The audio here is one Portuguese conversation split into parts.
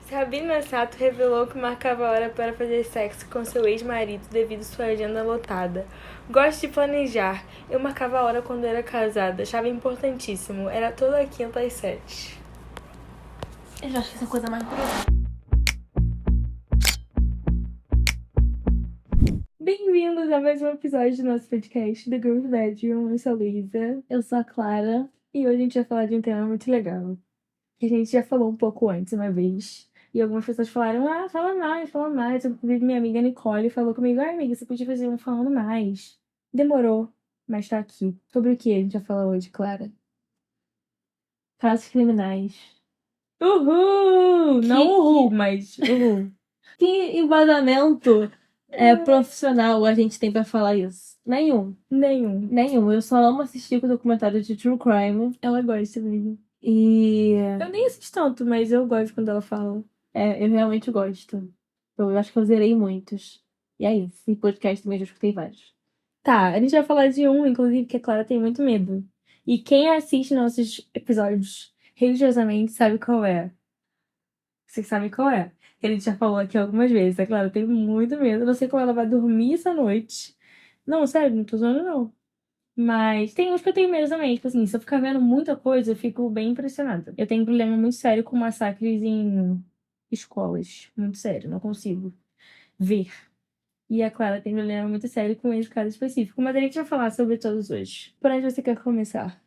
Sabina Sato revelou que marcava hora para fazer sexo com seu ex-marido devido sua agenda lotada. Gosto de planejar. Eu marcava a hora quando era casada. Achava importantíssimo. Era toda quinta às 7. Eu já acho que essa coisa mais importante. Bem-vindos a mais um episódio do nosso podcast The Girls Bedroom. Eu sou a Luísa. Eu sou a Clara. E hoje a gente vai falar de um tema muito legal. Que a gente já falou um pouco antes, uma vez. E algumas pessoas falaram, fala mais, fala mais. Inclusive, minha amiga Nicole falou comigo, amiga, você podia fazer um falando mais. Demorou, mas tá aqui. Sobre o que a gente vai falar hoje, Clara? Casos criminais. Uhul! Não uhul, mas uhul. Que embasamento profissional a gente tem pra falar isso? Nenhum. Nenhum. Eu só amo assistir com documentários de True Crime. Ela gosta mesmo. E Eu nem assisto tanto, mas eu gosto quando ela fala. eu realmente gosto. Eu acho que eu zerei muitos. E é isso. E podcast também já escutei vários. Tá, a gente vai falar de um, inclusive, que a Clara tem muito medo. E quem assiste nossos episódios religiosamente sabe qual é. Vocês sabem qual é. Que a gente já falou aqui algumas vezes. A Clara tem muito medo. Eu não sei como ela vai dormir essa noite. Não, sério, não tô zoando, não. Mas tem uns que eu tenho medo também. Tipo assim, se eu ficar vendo muita coisa, eu fico bem impressionada. Eu tenho um problema muito sério com massacres em escolas. Muito sério, não consigo ver. E a Clara tem um problema muito sério com esse caso específico. Mas a gente vai falar sobre todos hoje. Por onde você quer começar?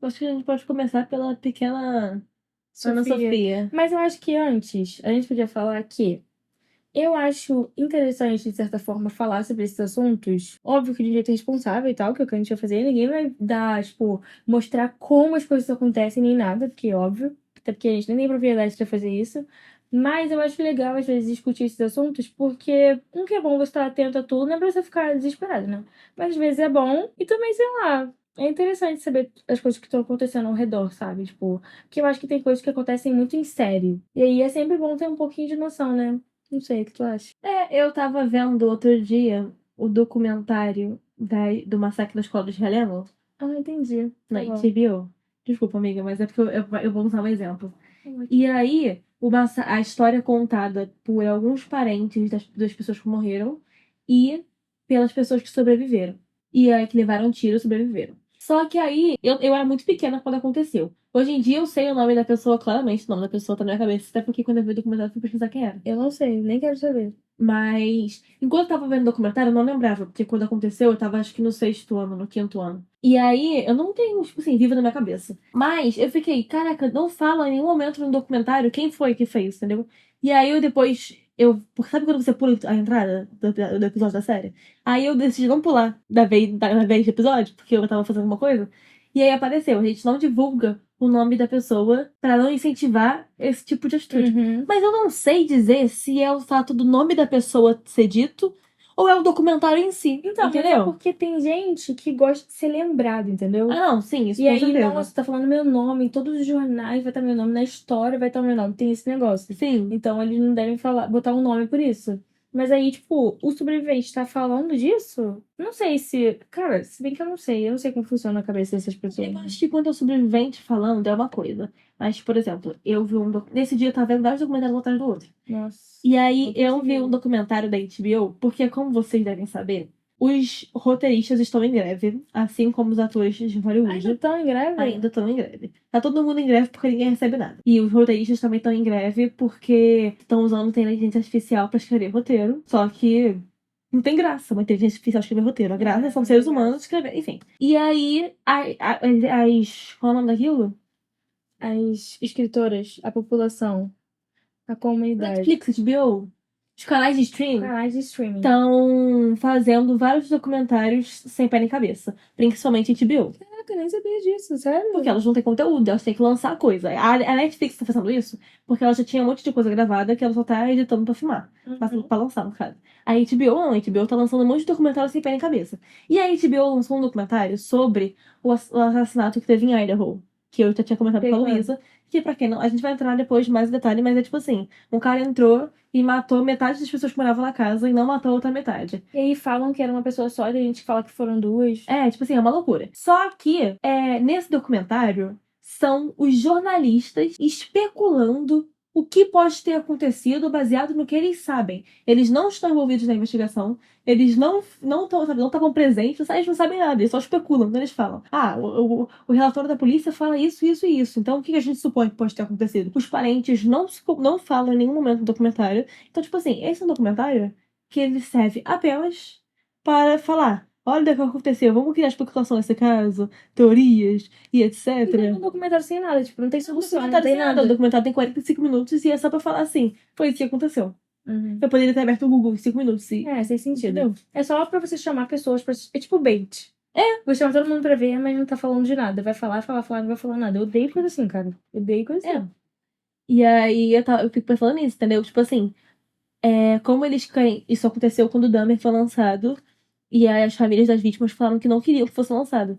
Acho que a gente pode começar pela pequena Ana Sofia. Mas eu acho que antes, a gente podia falar que eu acho interessante, de certa forma, falar sobre esses assuntos. Óbvio que de um jeito responsável e tal, que é o que a gente vai fazer. Ninguém vai dar, tipo, mostrar como as coisas acontecem nem nada, porque é óbvio. Até porque a gente nem tem propriedade pra fazer isso. Mas eu acho legal, às vezes, discutir esses assuntos, porque que é bom você estar atento a tudo, não é pra você ficar desesperado, né? Mas às vezes é bom e também, sei lá, é interessante saber as coisas que estão acontecendo ao redor, sabe? Tipo, porque eu acho que tem coisas que acontecem muito em série. E aí é sempre bom ter um pouquinho de noção, né? Não sei, o que tu acha? Eu tava vendo outro dia o documentário do massacre na escola dos Realengo, Entendi. na Tá bom. HBO. Desculpa, amiga, mas é porque eu vou usar um exemplo. E aí, a história é contada por alguns parentes das pessoas que morreram e pelas pessoas que sobreviveram. E aí, que levaram tiro e sobreviveram. Só que aí, eu era muito pequena quando aconteceu. Hoje em dia eu sei o nome da pessoa, claramente, o nome da pessoa tá na minha cabeça, até porque quando eu vi o documentário eu fui pesquisar quem era. Eu não sei, nem quero saber. Mas, enquanto eu tava vendo o documentário, eu não lembrava, porque quando aconteceu, eu tava acho que no 6º ano, no 5º ano. E aí, eu não tenho, tipo assim, vivo na minha cabeça. Mas eu fiquei, caraca, não fala em nenhum momento no documentário quem foi que fez, entendeu? E aí eu depois, sabe quando você pula a entrada do episódio da série? Aí eu decidi não pular da vez do episódio, porque eu tava fazendo alguma coisa. E aí apareceu, a gente não divulga o nome da pessoa pra não incentivar esse tipo de atitude. Mas eu não sei dizer se é o fato do nome da pessoa ser dito ou é o documentário em si. Então, mas é entendeu? porque tem gente que gosta de ser lembrado, entendeu? Não, sim, isso E com aí, certeza. nossa, tá falando meu nome, em todos os jornais vai estar meu nome, na história vai estar meu nome, tem esse negócio. Sim. Então eles não devem botar um nome por isso. Mas aí, tipo, o sobrevivente tá falando disso? Não sei se. Cara, se bem que eu não sei como funciona a cabeça dessas pessoas. Eu acho que quando é o sobrevivente falando é uma coisa. Mas, por exemplo, eu vi nesse dia eu tava vendo vários documentários um atrás do outro. Nossa. E aí não eu vi consegui. um documentário da HBO, porque como vocês devem saber, os roteiristas estão em greve, assim como os atores de Hollywood. Ainda estão em greve? Ainda estão em greve. Tá todo mundo em greve porque ninguém recebe nada. E os roteiristas também estão em greve porque estão usando inteligência artificial pra escrever roteiro. Só que não tem graça uma inteligência artificial escrever roteiro. A graça são seres humanos escrever, enfim. E aí, qual é o nome daquilo? As escritoras, a população, a comunidade. Netflix, HBO, os canais de streaming Canais de streaming. estão fazendo vários documentários sem pé nem cabeça. Principalmente HBO. Caraca, eu nem sabia disso, sério? Porque elas não têm conteúdo, elas têm que lançar coisa. A Netflix tá fazendo isso porque ela já tinha um monte de coisa gravada que ela só tá editando pra filmar. Pra lançar, no caso. A HBO não, a HBO tá lançando um monte de documentário sem pé nem cabeça. E a HBO lançou um documentário sobre o assassinato que teve em Idaho. Que eu já tinha comentado com a Luísa. Que pra quem não. A gente vai entrar depois mais em detalhe, mas é tipo assim: um cara entrou e matou metade das pessoas que moravam na casa e não matou a outra metade. E aí falam que era uma pessoa só, e tem gente que fala que foram duas. Tipo assim, é uma loucura. Só que, nesse documentário, são os jornalistas especulando o que pode ter acontecido baseado no que eles sabem. Eles não estão envolvidos na investigação, eles não estavam presentes, eles não sabem nada, eles só especulam. Então eles falam: o relatório da polícia fala isso, isso e isso. Então o que a gente supõe que pode ter acontecido? Os parentes não falam em nenhum momento no documentário. Então, tipo assim, esse é um documentário que ele serve apenas para falar: olha o que aconteceu, vamos criar especulação nesse caso, teorias e etc. E é um documentário sem nada, tipo, não tem O solução, não documentário tem tem nada. O nada. documentário tem 45 minutos e é só pra falar assim: foi isso que aconteceu. Uhum. Eu poderia ter aberto o Google em 5 minutos. É, sem sentido. Entendeu? É só pra você chamar pessoas pra. É tipo bait. Você chama todo mundo pra ver, mas não tá falando de nada. Vai falar, não vai falar nada. Eu odeio coisa assim, cara. Eu odeio coisa assim. E aí eu fico pensando nisso, entendeu? Tipo assim, como eles querem. Isso aconteceu quando o Dahmer foi lançado. E aí as famílias das vítimas falaram que não queriam que fosse lançado.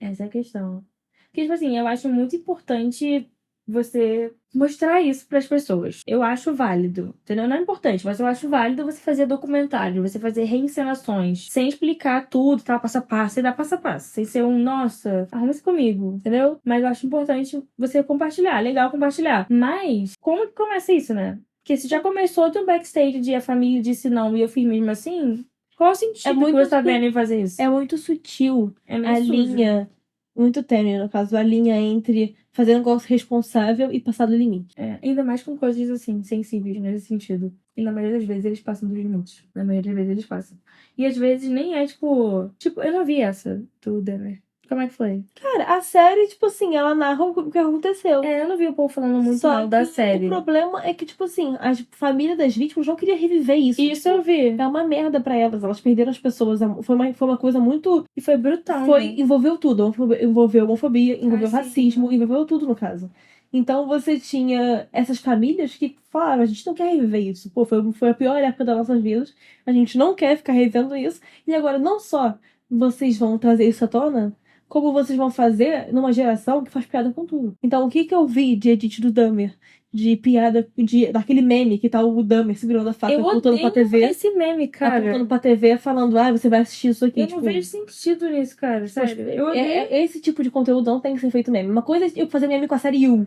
Essa é a questão. Porque, tipo assim, eu acho muito importante você mostrar isso pras pessoas. Eu acho válido, entendeu? Não é importante, mas eu acho válido você fazer documentário, você fazer reencenações, sem explicar tudo, tá? Passo a passo, sem dar passo a passo, sem ser um, nossa, arruma isso comigo, entendeu? Mas eu acho importante você compartilhar, legal compartilhar. Mas, como que começa isso, né? Porque se já começou do backstage de a família disse não e eu fiz mesmo assim, qual o sentido que você tá vendo em fazer isso? É muito sutil É meio a sujo. linha, muito tênue, no caso, a linha entre fazer um negócio responsável e passar do limite. Ainda mais com coisas assim, sensíveis nesse sentido. E na maioria das vezes eles passam dos limites. Na maioria das vezes eles passam. E às vezes nem é tipo. Tipo, eu não vi essa do Denver. Como é que foi? Cara, a série, tipo assim, ela narra o que aconteceu. Eu não vi o povo falando muito Só mal da que série. o problema é que, tipo assim, a família das vítimas não queria reviver isso. Isso eu vi. É uma merda pra elas. Elas perderam as pessoas. Foi uma coisa muito. E foi brutal. Né? Envolveu tudo. Envolveu homofobia, envolveu Racismo. racismo, envolveu tudo no caso. Então você tinha essas famílias que falaram: a gente não quer reviver isso. Pô, foi a pior época das nossas vidas. A gente não quer ficar revivendo isso. E agora, não só vocês vão trazer isso à tona, como vocês vão fazer numa geração que faz piada com tudo. Então, o que eu vi de edit do Dahmer? De piada, daquele meme que tá o Dahmer segurando a faca, Eu apontando pra odeio TV. esse meme, cara. Apontando pra TV, falando: você vai assistir isso aqui. Eu não vejo sentido nisso, cara. Sério. Eu odeio. Esse tipo de conteúdo não tem que ser feito meme. Uma coisa é eu fazer meme com a série You,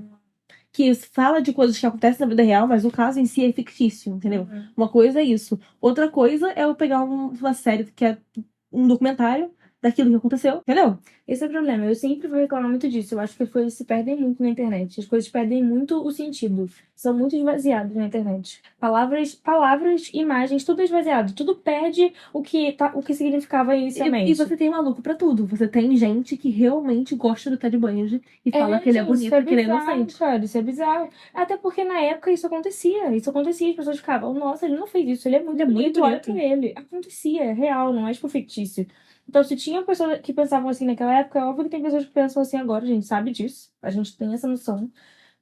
que fala de coisas que acontecem na vida real, mas o caso em si é fictício, entendeu? Uma coisa é isso. Outra coisa é eu pegar uma série que é um documentário daquilo que aconteceu, entendeu? Esse é o problema. Eu sempre vou reclamar muito disso. Eu acho que as coisas se perdem muito na internet. As coisas perdem muito o sentido. São muito esvaziadas na internet. Palavras, imagens, tudo é esvaziado. Tudo perde o que significava inicialmente. E você tem maluco pra tudo. Você tem gente que realmente gosta do Ted Bundy e fala que ele é gente, bonito isso é porque ele é bizarro, inocente. cara. Isso é bizarro. Até porque na época isso acontecia. Isso acontecia. As pessoas ficavam, nossa, ele não fez isso. Ele é muito bonito. Olha pra ele. Acontecia. É real, não é tipo fictício. Então, se tinha pessoas que pensavam assim naquela época, é óbvio que tem pessoas que pensam assim agora, a gente sabe disso, a gente tem essa noção.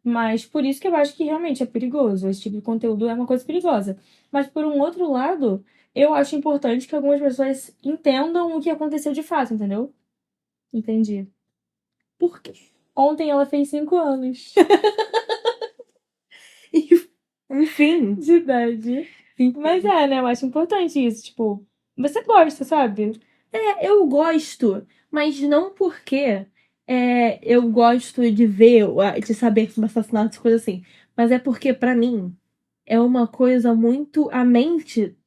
Mas por isso que eu acho que realmente é perigoso. Esse tipo de conteúdo é uma coisa perigosa. Mas por um outro lado, eu acho importante que algumas pessoas entendam o que aconteceu de fato, entendeu? Entendi. Por quê? Ontem ela fez 5 anos Enfim. de idade. Mas né? Eu acho importante isso. Tipo, você gosta, sabe? Eu gosto, mas não porque eu gosto de ver, de saber sobre assassinatos e coisas assim. Mas é porque, pra mim, é uma coisa muito. A mente.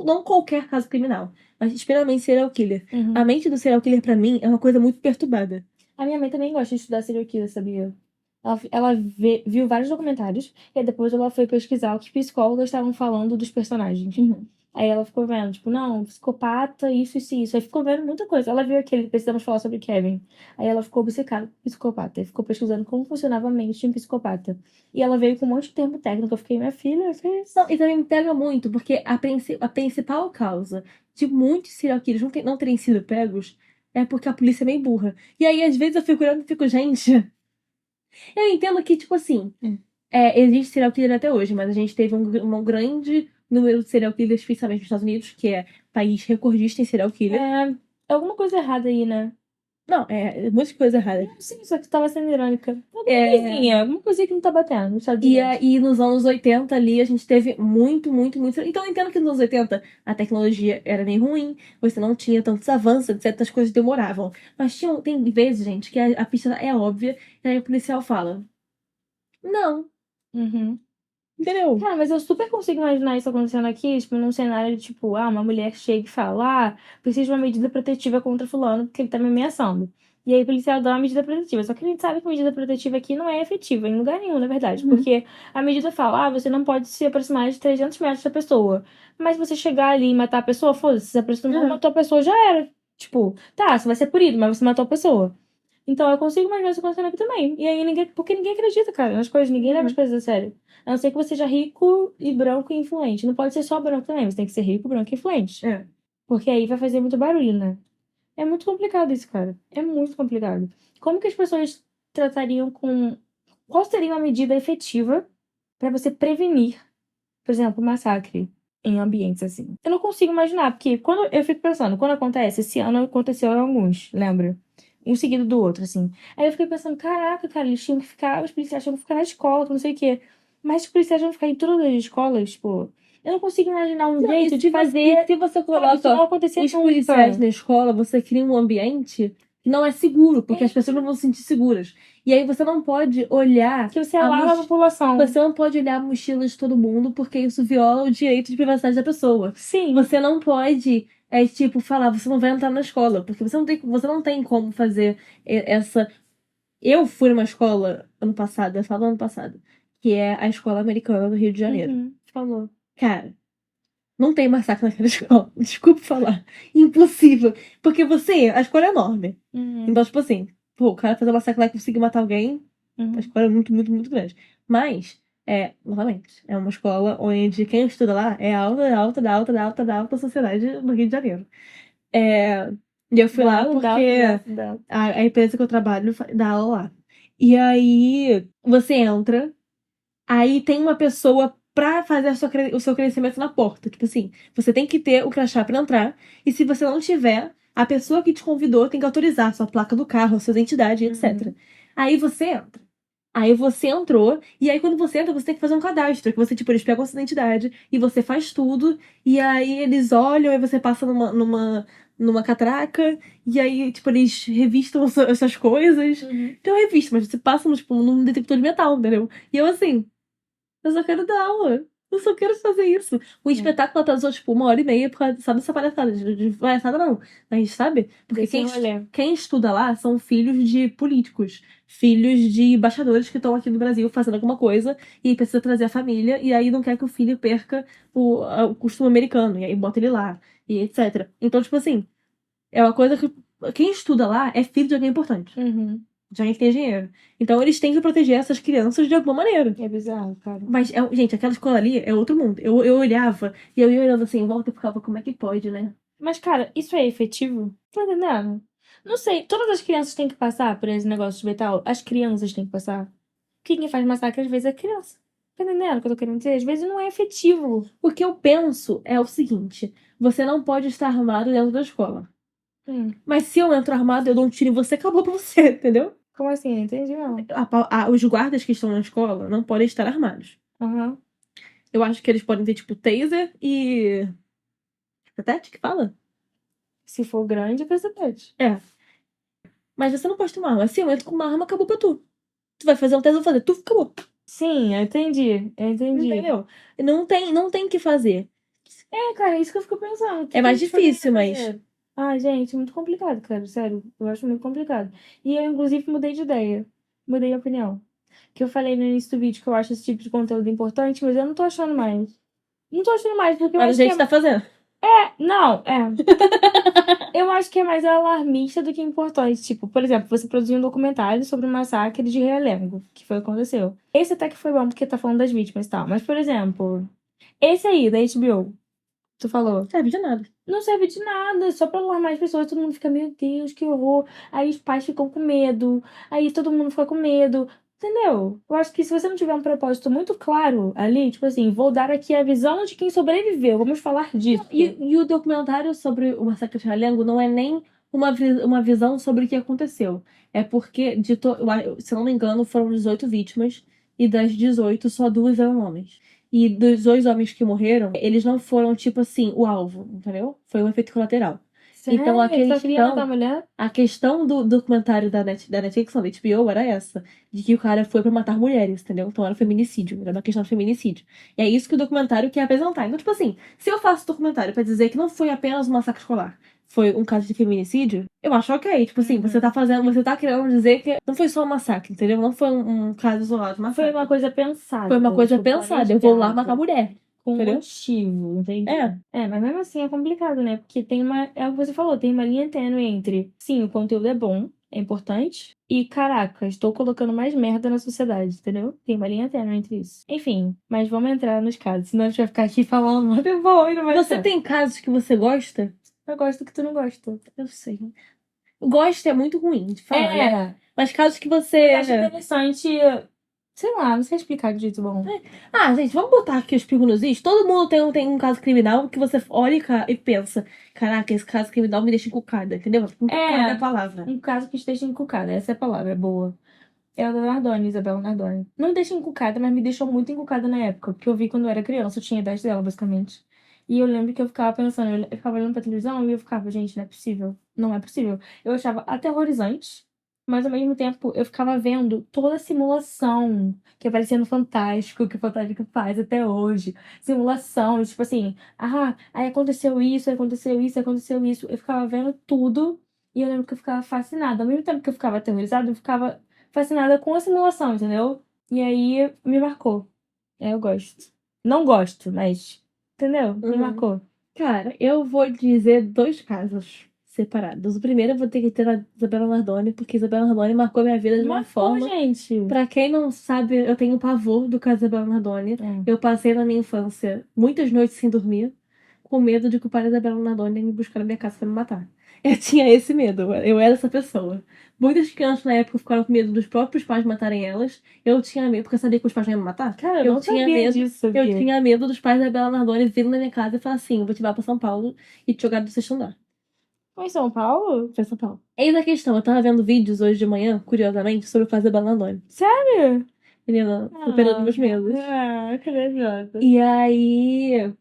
Não qualquer caso criminal, mas especialmente serial killer. Uhum. A mente do serial killer, pra mim, é uma coisa muito perturbada. A minha mãe também gosta de estudar serial killer, sabia? Ela viu vários documentários e aí depois ela foi pesquisar o que psicólogos estavam falando dos personagens. Aí ela ficou vendo, tipo, não, psicopata, isso. Aí ficou vendo muita coisa. Ela viu aquele, precisamos falar sobre Kevin. Aí ela ficou obcecada com psicopata. E ficou pesquisando como funcionava a mente de um psicopata. E ela veio com um monte de termo técnico. Eu fiquei, minha filha, fez. Não, e também me pega muito, porque a principal causa de muitos serial killers não terem sido pegos é porque a polícia é meio burra. E aí, às vezes, eu fico olhando e fico, gente. Eu entendo que, tipo assim, existe serial killer até hoje, mas a gente teve um grande número de serial killers, especialmente nos Estados Unidos, que é país recordista em serial killer. Alguma coisa errada aí, né? Não, muitas coisas erradas. Sim, só que tu tava sendo irônica. Alguma coisinha que não tá batendo. E aí, nos anos 80 ali, a gente teve muito. Então, eu entendo que nos anos 80 a tecnologia era meio ruim, você não tinha tantos avanços, certas coisas demoravam. Mas tem vezes, gente, que a pista é óbvia, e aí o policial fala: não, Uhum. Entendeu? Cara, mas eu super consigo imaginar isso acontecendo aqui, tipo, num cenário de, tipo, uma mulher chega e fala, preciso de uma medida protetiva contra fulano porque ele tá me ameaçando. E aí o policial dá uma medida protetiva. Só que a gente sabe que a medida protetiva aqui não é efetiva em lugar nenhum, na verdade. Uhum. Porque a medida fala, você não pode se aproximar de 300 metros da pessoa. Mas você chegar ali e matar a pessoa, foda-se, se aproximou, matou a pessoa, já era. Tipo, tá, você vai ser punido, mas você matou a pessoa. Então eu consigo imaginar isso acontecendo aqui também. E aí ninguém. Porque ninguém acredita, cara, nas coisas, ninguém leva as coisas a sério. A não ser que você seja rico e branco e influente. Não pode ser só branco também, você tem que ser rico, branco e influente. É. Porque aí vai fazer muito barulho, né? É muito complicado isso, cara. É muito complicado. Como que as pessoas tratariam com. Qual seria uma medida efetiva pra você prevenir, por exemplo, massacre em ambientes assim? Eu não consigo imaginar, porque quando eu fico pensando, quando acontece, esse ano aconteceu alguns, lembra? Um seguido do outro, assim. Aí eu fiquei pensando, caraca, cara, eles tinham que ficar, os policiais tinham que ficar na escola, não sei o quê. Mas os policiais vão ficar em todas as escolas, tipo. Eu não consigo imaginar um Não, jeito e de fazer, se você sabe, isso não coloca acontecer os nunca. policiais na escola, você cria um ambiente que não é seguro, porque as pessoas não vão se sentir seguras. E aí você não pode olhar Que você a alarma a moch... população. Você não pode olhar a mochila de todo mundo, porque isso viola o direito de privacidade da pessoa. Sim. Você não pode, tipo, falar, você não vai entrar na escola, porque você não tem como fazer essa. Eu fui numa escola ano passado, eu falo ano passado, que é a escola americana do Rio de Janeiro. Falou. Cara, não tem massacre naquela escola. Desculpe falar. Impossível. Porque a escola é enorme. Então, tipo assim, pô, o cara fazer um massacre lá e conseguir matar alguém, a escola é muito, muito, muito grande. Mas, novamente, é uma escola onde quem estuda lá é alta, alta, da alta, da alta, da alta sociedade no Rio de Janeiro. E eu fui lá porque a empresa que eu trabalho dá aula lá. E aí, você entra. Aí tem uma pessoa pra fazer o seu crescimento na porta. Tipo assim, você tem que ter o crachá pra entrar. E se você não tiver, a pessoa que te convidou tem que autorizar a sua placa do carro, a sua identidade, etc. Aí você entra. Aí você entrou, e aí quando você entra, você tem que fazer um cadastro, que você, tipo, eles pegam a sua identidade, e você faz tudo, e aí eles olham, aí você passa numa catraca, e aí, tipo, eles revistam essas coisas. Então é revista, mas você passa, tipo, num detector de metal, entendeu? E eu assim, eu só quero dar aula. Eu só quero fazer isso. O espetáculo atrasou, tipo, 1h30 por causa, sabe, essa palhaçada. De palhaçada não. Mas, sabe? Porque quem estuda lá são filhos de políticos. Filhos de embaixadores que estão aqui no Brasil fazendo alguma coisa e precisa trazer a família. E aí não quer que o filho perca o costume americano. E aí bota ele lá. E etc. Então, tipo assim, é uma coisa que quem estuda lá é filho de alguém importante. De alguém que tem dinheiro. Então eles têm que proteger essas crianças de alguma maneira. É bizarro, cara. Mas, gente, aquela escola ali é outro mundo. Eu olhava e eu ia olhando assim em volta e ficava, como é que pode, né? Mas, cara, isso é efetivo? Tá entendendo? Não sei, todas as crianças têm que passar por esse negócio de metal? As crianças têm que passar? Quem faz massacre às vezes é criança. Tá entendendo o que eu tô querendo dizer? Às vezes não é efetivo. O que eu penso é o seguinte: você não pode estar armado dentro da escola. Mas se eu entro armado, eu dou um tiro em você, acabou pra você, entendeu? Como assim? Não entendi, não. Os guardas que estão na escola não podem estar armados. Eu acho que eles podem ter, tipo, taser e. Cacetete que fala? Se for grande, é cacetete. É. Mas você não pode ter uma arma. Se eu entro com uma arma, acabou pra tu. Tu vai fazer um taser, eu vou fazer. Tu acabou. Sim, eu entendi. Eu entendi. Entendeu? Não tem o que fazer. Cara, é isso que eu fico pensando. É mais difícil, mas. Ai, gente, muito complicado, cara. Sério, eu acho muito complicado. E eu, inclusive, mudei de ideia. Mudei de opinião. Que eu falei no início do vídeo que eu acho esse tipo de conteúdo importante, mas eu não tô achando mais. Não tô achando mais, porque eu Mas a acho que gente tá fazendo. Não, eu acho que é mais alarmista do que importante. Tipo, por exemplo, você produziu um documentário sobre o massacre de Realengo, que foi o que aconteceu. Esse até que foi bom, porque tá falando das vítimas e tal. Mas, por exemplo, esse aí, da HBO, tu falou. Serve de nada. Não serve de nada, só pra alarmar as pessoas. Todo mundo fica, meu Deus, que horror. Aí os pais ficam com medo. Aí todo mundo fica com medo. Entendeu? Eu acho que se você não tiver um propósito muito claro ali, tipo assim, vou dar aqui a visão de quem sobreviveu, vamos falar disso. E o documentário sobre o massacre de Realengo não é nem uma visão sobre o que aconteceu. É porque, se eu não me engano, foram 18 vítimas e das 18, só duas eram homens. E dos dois homens que morreram, eles não foram, tipo assim, o alvo, entendeu? Foi um efeito colateral. Então a Sério? Só queria questão, matar a mulher? a questão do documentário da Netflix, não, da HBO, era essa. De que o cara foi pra matar mulheres, entendeu? Então era feminicídio, era uma questão de feminicídio. E é isso que o documentário quer apresentar. Então, tipo assim, se eu faço documentário pra dizer que não foi apenas um massacre escolar, foi um caso de feminicídio, eu acho ok. Tipo assim, você tá fazendo, você tá querendo dizer que não foi só um massacre, entendeu? Não foi um caso isolado de Foi massacre. uma coisa pensada. Foi uma coisa tipo, pensada. Eu vou lá planejada, matar mulher. com Entendeu? motivo, entendi. É. Mas mesmo assim é complicado, né? Porque tem uma. É o que você falou, tem uma linha tênue entre, sim, o conteúdo é bom, é importante, e caraca, estou colocando mais merda na sociedade, entendeu? Tem uma linha tênue entre isso. Enfim, mas vamos entrar nos casos, senão a gente vai ficar aqui falando um tempão e não vai Você ser. tem casos que você gosta? Eu gosto que tu não gosta. Eu sei. Gosto é muito ruim de falar, né? É, Mas casos que eu você. acho interessante. Sei lá, não sei explicar de jeito bom. Ah, gente, vamos botar aqui os pingos nos is. Todo mundo tem um caso criminal que você olha e pensa: caraca, esse caso criminal me deixa encucada, entendeu? Encucada é a palavra. Um caso que esteja encucada, essa é a palavra, é boa. É a da Nardone, Isabela Nardone. Não me deixa encucada, mas me deixou muito encucada na época, porque eu vi quando eu era criança, eu tinha a idade dela, basicamente. E eu lembro que eu ficava pensando, eu ficava olhando pra televisão e eu ficava, gente, não é possível. Não é possível. Eu achava aterrorizante, mas ao mesmo tempo eu ficava vendo toda a simulação que aparecia no Fantástico, que o Fantástico faz até hoje. Simulação, tipo assim, aí aconteceu isso, aí aconteceu isso, aí aconteceu isso. Eu ficava vendo tudo e eu lembro que eu ficava fascinada. Ao mesmo tempo que eu ficava aterrorizada, eu ficava fascinada com a simulação, entendeu? E aí me marcou. Eu gosto. Não gosto, mas. Entendeu? Me marcou. Cara, eu vou dizer dois casos separados. O primeiro eu vou ter que ter a Isabela Nardoni, porque Isabela Nardoni marcou minha vida de uma Marcou, forma. gente. Pra quem não sabe, eu tenho pavor do caso da Isabela Nardoni. Eu passei na minha infância muitas noites sem dormir, com medo de que o pai da Isabela Nardoni ia me buscar na minha casa pra me matar. Eu tinha esse medo, eu era essa pessoa. Muitas crianças na época ficaram com medo dos próprios pais matarem elas. Eu tinha medo, porque eu sabia que os pais não iam me matar. Cara, eu Eu não tinha sabia medo. disso, Eu sabia? tinha medo dos pais da Isabela Nardoni virem na minha casa e falar assim: eu vou te levar pra São Paulo e te jogar do sexto andar. Foi em São Paulo? Foi São Paulo. Eis a questão, eu tava vendo vídeos hoje de manhã, curiosamente, sobre o caso da Isabela Nardoni. Sério? Menina, superando meus medos. Que legal. E aí,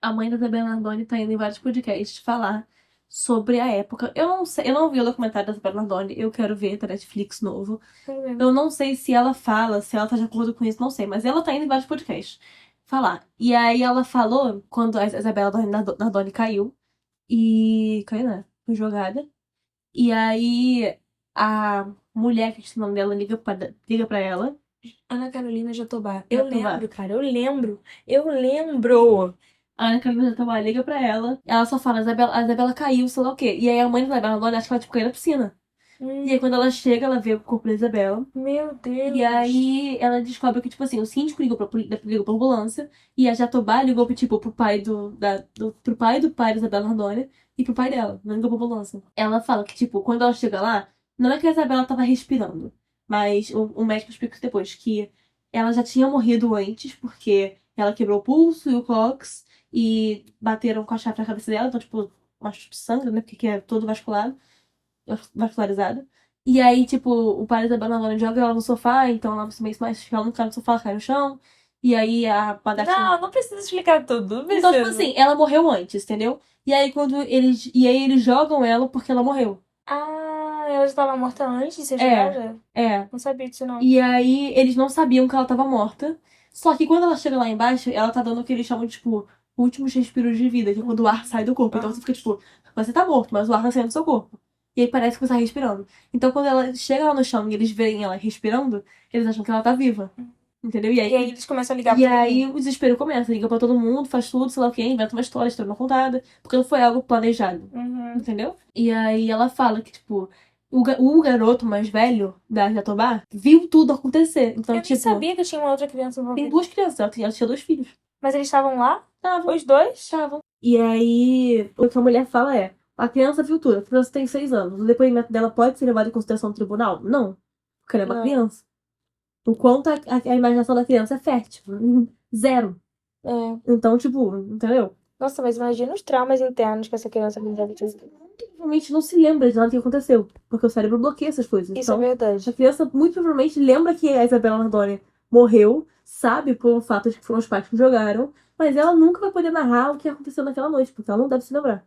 a mãe da Isabela Nardoni tá indo em vários podcasts falar sobre a época. Eu não sei, eu não vi o documentário da Isabela Nardoni, eu quero ver, tá Netflix novo. Eu não sei se ela fala, se ela tá de acordo com isso, não sei, mas ela tá indo em vários podcasts falar. E aí ela falou, quando a Isabela Nardoni caiu, e. Caiu, né? Foi jogada. E aí a mulher, que é o nome dela, liga pra ela. Ana Carolina Jatobá. Jatobá. Lembro, cara, eu lembro. Eu lembro. A Ana Carolina Jatobá liga pra ela. Ela só fala, a Isabela caiu, sei lá o quê. E aí a mãe da Isabela acha que ela tipo, caiu na piscina. E aí quando ela chega, ela vê o corpo da Isabela. Meu Deus. E aí ela descobre que, tipo assim, o síndico ligou pra ambulância. E a Jatobá ligou, tipo, pro pai pro pai do pai da Isabela Nardoni e pro pai dela. Não ligou pra ambulância. Ela fala que, tipo, quando ela chega lá, não é que a Isabela tava respirando. Mas o médico explica isso depois, que ela já tinha morrido antes, porque ela quebrou o pulso e o cóccix e bateram com a chave na cabeça dela, então, tipo, machucou sangue, né? Porque é todo vascularizado. E aí, tipo, o pai da Isabela Nardoni joga ela no sofá, então ela mais ela não cai no sofá, ela cai no chão. E aí a madrasta. Não precisa explicar tudo. Não Então, tipo precisa. assim, ela morreu antes, entendeu? E aí quando eles. E aí eles jogam ela porque ela morreu. Ela já estava morta antes de ser jogada? É. Não sabia disso, não. E aí eles não sabiam que ela tava morta. Só que quando ela chega lá embaixo, ela tá dando o que eles chamam de, tipo, últimos respiros de vida, que é quando o ar sai do corpo. Então você fica, tipo, você tá morto, mas o ar tá saindo do seu corpo. E aí parece que você tá respirando. Então quando ela chega lá no chão e eles veem ela respirando, eles acham que ela tá viva. Entendeu? E aí eles começam a ligar E pra aí o desespero começa, liga pra todo mundo, faz tudo, sei lá o que, inventa uma história não contada, porque não foi algo planejado. Entendeu? E aí ela fala que, tipo, o garoto mais velho da Jatobá viu tudo acontecer. Então, Eu nem tipo, sabia que tinha uma outra criança tem envolvida. duas crianças, ela tinha dois filhos. Mas eles estavam lá? Estavam, Os dois? estavam. E aí, o que a mulher fala é: a criança viu tudo, a criança tem 6 anos. O depoimento dela pode ser levado em consideração no tribunal? Não. Porque ela é uma Não. criança. O quanto a imaginação da criança é fértil. Zero. É. Então, tipo, entendeu? Nossa, mas imagina os traumas internos que essa criança deve ter. Provavelmente não se lembra de nada que aconteceu. Porque o cérebro bloqueia essas coisas. Isso é Então, verdade. a criança muito provavelmente lembra que a Isabela Nardoni morreu, sabe pelo fato de que foram os pais que jogaram, mas ela nunca vai poder narrar o que aconteceu naquela noite, porque ela não deve se lembrar.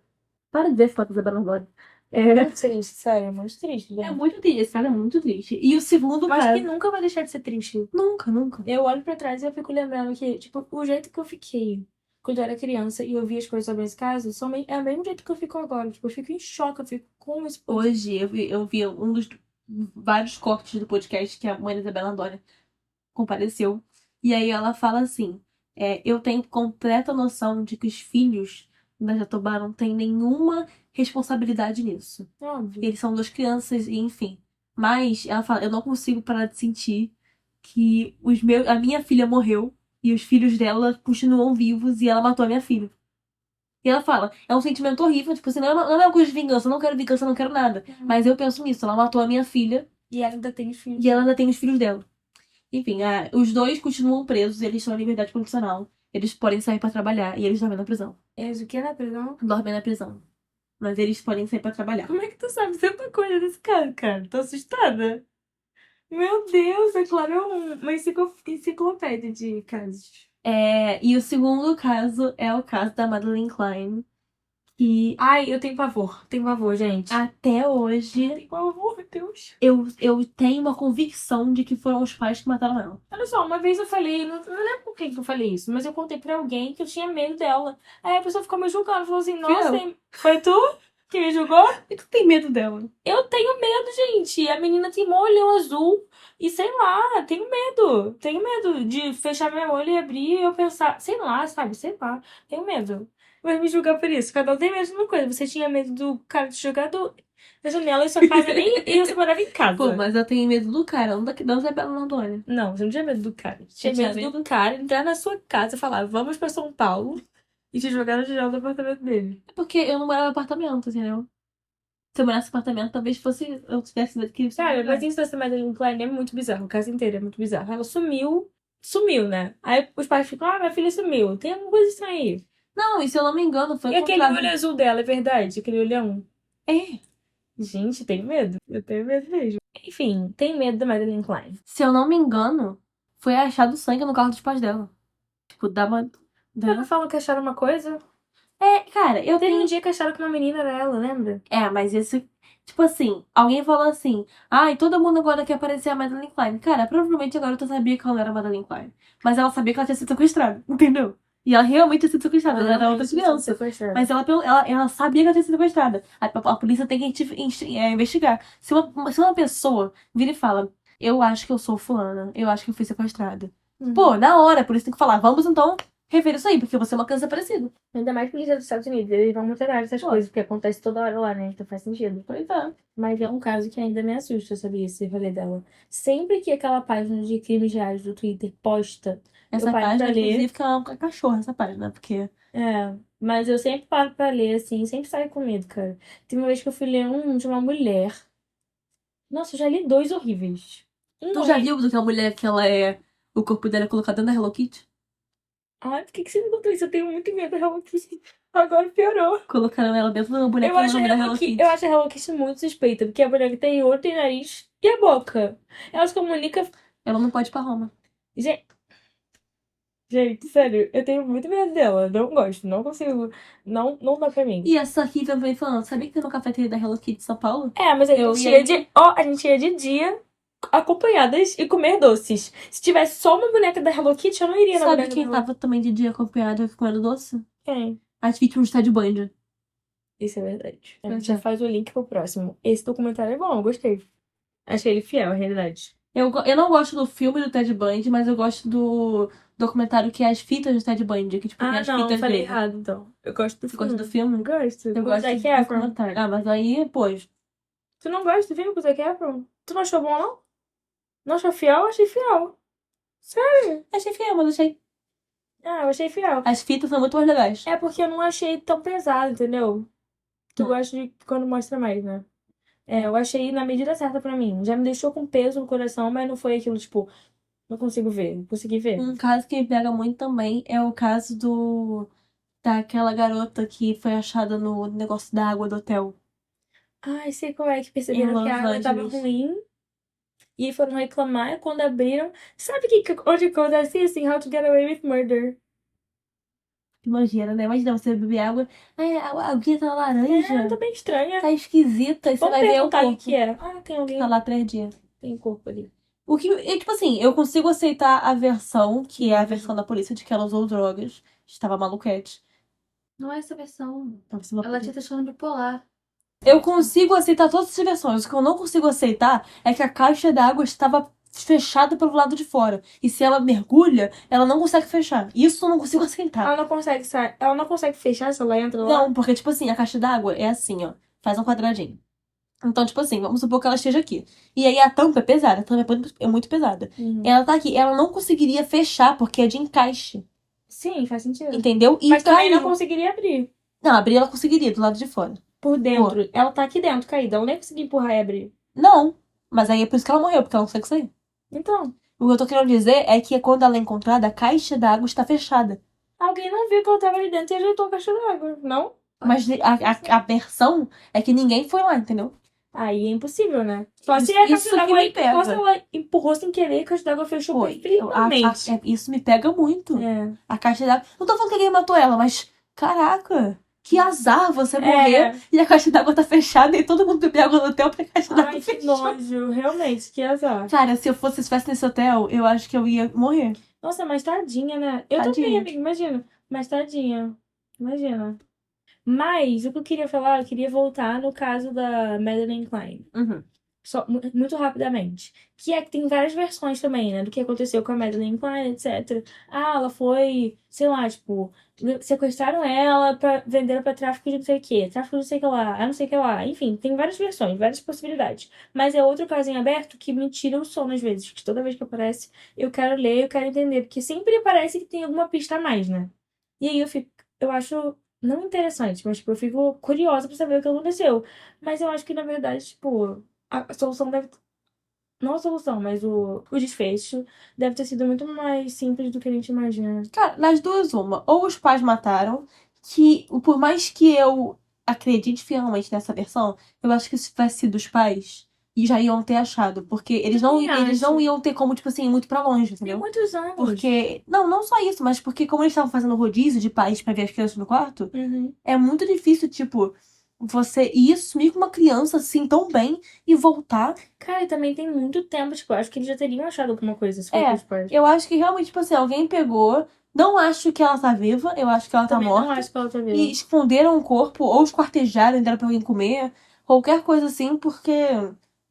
Para de ver fotos da Isabela Longoria. Muito triste, sério, é muito triste, É gente. muito triste, esse cara é muito triste. E o segundo Mas caso... que nunca vai deixar de ser triste. Nunca, nunca. Eu olho pra trás e eu fico lembrando que, tipo, o jeito que eu fiquei quando eu era criança e eu vi as coisas sobre esse caso, é o mesmo jeito que eu fico agora. Tipo, eu fico em choque, eu fico, como isso pode... Hoje eu vi um dos vários cortes do podcast que a mãe da Isabela Andória compareceu. E aí ela fala assim: eu tenho completa noção de que os filhos da Jatobá não têm nenhuma responsabilidade nisso. Óbvio. Eles são duas crianças, e enfim. Mas ela fala: eu não consigo parar de sentir que a minha filha morreu e os filhos dela continuam vivos e ela matou a minha filha. E ela fala, é um sentimento horrível, tipo assim, não é uma coisa de vingança, eu não quero vingança, eu não quero nada. Mas eu penso nisso, ela matou a minha filha E ela ainda tem os filhos. e ela ainda tem os filhos dela. Enfim, os dois continuam presos, eles estão em liberdade condicional. Eles podem sair pra trabalhar e eles dormem na prisão. Eles o que na prisão? Dormem na prisão. Mas eles podem sair pra trabalhar. Como é que tu sabe tanta coisa desse cara, cara? Tô assustada. Meu Deus, é claro, é uma enciclopédia de casos. E o segundo caso é o caso da Madeleine Klein. Que Ai, eu tenho pavor, gente. até hoje Tenho pavor, meu Deus. eu tenho uma convicção de que foram os pais que mataram ela. Olha só, uma vez eu falei, não lembro por que eu falei isso, mas eu contei pra alguém que eu tinha medo dela. Aí a pessoa ficou me julgando, falou assim, nossa, foi tu que me julgou? E tu tem medo dela? Eu tenho medo, gente. A menina tem um olhão azul e sei lá, tenho medo. Tenho medo de fechar meu olho e abrir e eu pensar, sei lá, sabe? Sei lá, tenho medo. Mas me julgar por isso. Cada um tem medo de uma coisa. Você tinha medo do cara te jogar da janela e sua casa nem. E você morava em casa. Pô, mas eu tenho medo do cara, não da Isabela Landoni. Não, você não tinha medo do cara. Tinha Eu tinha medo do medo. cara entrar na sua casa e falar, vamos pra São Paulo e te jogar na janela do apartamento dele. É porque eu não morava em apartamento, entendeu? Se eu morasse em apartamento, talvez fosse. Eu tivesse medo que ele Cara, mas isso dessa Madeline Klein é muito bizarro. O caso inteiro é muito bizarro. Ela sumiu, né? Aí os pais ficam, minha filha sumiu. Tem alguma coisa estranha aí. Não, e se eu não me engano, foi E aquele encontrado. olho azul dela, é verdade? Aquele olhão. É. Gente, tem medo. Eu tenho medo mesmo. Enfim, tem medo da Madeline Klein. Se eu não me engano, foi achado sangue no carro dos pais dela. Tipo, dá uma. Ela falou que acharam uma coisa. Cara, eu Teve um tenho. dia que acharam que uma menina era ela, lembra? Mas esse. Tipo assim, alguém falou assim: ai, todo mundo agora quer parecer a Madeline Klein. Cara, provavelmente a garota sabia que ela não era a Madeline Klein. Mas ela sabia que ela tinha sido sequestrada, entendeu? E ela realmente tinha sido sequestrada, ela era outra criança. Mas ela sabia que ela tinha sido sequestrada. A polícia tem que investigar. Se uma pessoa vira e fala, eu acho que eu sou fulana, eu acho que eu fui sequestrada. Pô, na hora, a polícia tem que falar, vamos então rever isso aí, porque você é uma criança parecida. Ainda mais polícia dos Estados Unidos, eles vão mostrar essas Pô. coisas, porque acontece toda hora lá, né? Então faz sentido. Pois é. Mas é um caso que ainda me assusta, sabia? Esse rolê dela. Sempre que aquela página de crimes reais do Twitter posta, Essa eu paro página, pra ler. inclusive, que é uma cachorra, essa página, porque... Mas eu sempre paro pra ler, assim, sempre saio com medo, cara. Tem uma vez que eu fui ler um de uma mulher. Nossa, eu já li dois horríveis. Tu já viu daquela mulher que ela é... O corpo dela é colocado dentro da Hello Kitty? Ai, por que você me contou isso? Eu tenho muito medo da Hello Kitty. Agora piorou. Colocaram ela dentro da boneca Eu acho, enorme a da Hello Hello Kitty, Kitty. eu acho a Hello Kitty muito suspeita, porque a boneca tem olho, tem nariz e a boca. Ela se comunica. Ela não pode ir pra Roma. Gente, sério, eu tenho muito medo dela. Não gosto, não consigo. Não dá pra mim. E essa aqui também falando, sabia que tem uma cafeteria da Hello Kitty em São Paulo? Mas a Eu gente ia ia de. A gente ia de dia acompanhadas e comer doces. Se tivesse só uma boneca da Hello Kitty, eu não iria na Sabe boneca quem da Hello tava também de dia acompanhada comendo doce? Quem? As vítimas do Ted Bundy. Isso é verdade. A Pois gente já é. faz o link pro próximo. Esse documentário é bom, eu gostei. Achei ele fiel à realidade. Eu não gosto do filme do Ted Bundy, mas eu gosto do documentário que é as fitas do Ted Bundy, que tipo, tem as Não, fitas falei dele. errado, então. Eu gosto do Você filme. gosta do filme? Gosto. Eu Com gosto Zac do Efron. documentário. Mas aí, pois. Tu não gosta do filme com o Zac Efron? Tu não achou bom, não? Não achou fiel? Eu achei fiel. Sério? Achei fiel, mas achei. Eu achei fiel. As fitas são muito mais legais. É porque eu não achei tão pesado, entendeu? Tu gosta de quando mostra mais, né? Eu achei na medida certa pra mim. Já me deixou com peso no coração, mas não foi aquilo, tipo, não consigo ver. Não consegui ver. Um caso que me pega muito também é o caso daquela garota que foi achada no negócio da água do hotel. Ai, sei qual é que perceberam Em que a Los água tava Angeles. ruim. E aí foram reclamar. E quando abriram. Sabe onde acontece isso? Em How to Get Away with Murder. Que nojeira, né? Imagina você beber água. Ai, a aguinha tá Tá laranja. bem estranha. Tá esquisita. Aí você Vamos vai ver o perguntar o corpo. que é. Ah, tem alguém. Tá lá 3 dias. Tem corpo ali. O que, tipo assim, eu consigo aceitar a versão, que é a versão da polícia, de que ela usou drogas. Estava maluquete. Não é essa versão. Tava sendo Ela tinha transtorno bipolar. Eu consigo aceitar todas as versões. O que eu não consigo aceitar é que a caixa d'água estava fechada pelo lado de fora. E se ela mergulha, ela não consegue fechar. Isso eu não consigo aceitar. Ela não consegue sair. Ela não consegue fechar se ela entra lá. Não, porque, tipo assim, a caixa d'água é assim, ó. Faz um quadradinho. Então, tipo assim, vamos supor que ela esteja aqui. E aí a tampa é pesada, a tampa é muito pesada. Uhum. Ela tá aqui, ela não conseguiria fechar porque é de encaixe. Sim, faz sentido. Entendeu? E Mas também não caiu. conseguiria abrir. Não, abrir ela conseguiria, do lado de fora. Por dentro. Ela tá aqui dentro, caída. Ela nem conseguia empurrar e abrir. Não. Mas aí é por isso que ela morreu, porque ela não consegue sair. Então, O que eu tô querendo dizer é que quando ela é encontrada, a caixa d'água está fechada. alguém não viu que ela tava ali dentro e ajeitou a caixa d'água, não? Mas a versão é que ninguém foi lá, entendeu? Aí é impossível, né? Só se Isso- a caixa isso que d'água me pega. só se ela empurrou sem querer, a caixa d'água fechou Foi. perfeitamente. Isso me pega muito. É. A caixa d'água. Não tô falando que alguém matou ela, mas caraca, que azar você morrer e a caixa d'água tá fechada e todo mundo beber água no hotel pra caixa d'água Ai, que fechar. nojo. Realmente, que azar. Cara, se eu fosse estivesse nesse hotel, eu acho que eu ia morrer. Nossa, mas tadinha, né? Eu também, Tadinha. amiga, imagina. Mas tadinha. Imagina. Mas o que eu queria falar, eu queria voltar no caso da Madeline Klein. Uhum. Só, muito rapidamente. Que é que tem várias versões também, né? Do que aconteceu com a Madeline Klein, etc. Ah, ela foi, sei lá, tipo, sequestraram ela, venderam pra tráfico de não sei o quê. Tráfico de não sei o que lá, não sei o que lá. Enfim, tem várias versões, várias possibilidades. Mas é outro caso em aberto que me tira o sono às vezes. Que toda vez que aparece, eu quero ler, eu quero entender. Porque sempre parece que tem alguma pista a mais, né? E aí eu acho, não interessante, mas tipo, eu fico curiosa pra saber o que aconteceu. Mas eu acho que, na verdade, tipo, a solução deve. Não a solução, mas o desfecho deve ter sido muito mais simples do que a gente imagina. Cara, nas duas, uma. Ou os pais mataram, que por mais que eu acredite fielmente nessa versão, eu acho que se tivesse sido os pais, e já iam ter achado. Porque eles não, Também eles não acho. iam ter como, tipo assim, ir muito pra longe, Tem entendeu? muitos anos. Porque. Não só isso, mas porque como eles estavam fazendo rodízio de pais pra ver as crianças no quarto, Uhum. é muito difícil, tipo, você ir sumir com uma criança assim tão bem e voltar. Cara, e também tem muito tempo, tipo, eu acho que eles já teriam achado alguma coisa se for É, com os pais. Eu acho que realmente, tipo assim, alguém pegou. Não acho que ela tá viva, eu acho que ela tá Também morta. não acho que ela tá E vendo. esconderam o corpo, ou esquartejaram, deram pra alguém comer, qualquer coisa assim, porque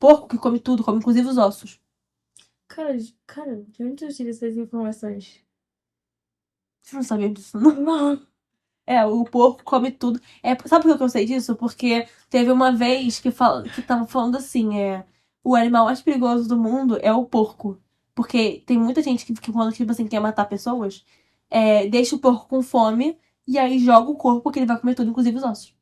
porco que come tudo, come inclusive os ossos. Cara, de onde tu tira essas informações? Você não sabia disso, não? Não. É, o porco come tudo. Sabe por que eu sei disso? Porque teve uma vez que tava falando assim, o animal mais perigoso do mundo é o porco. Porque tem muita gente que quando, tipo assim, quer matar pessoas, deixa o porco com fome e aí joga o corpo que ele vai comer tudo, inclusive os ossos.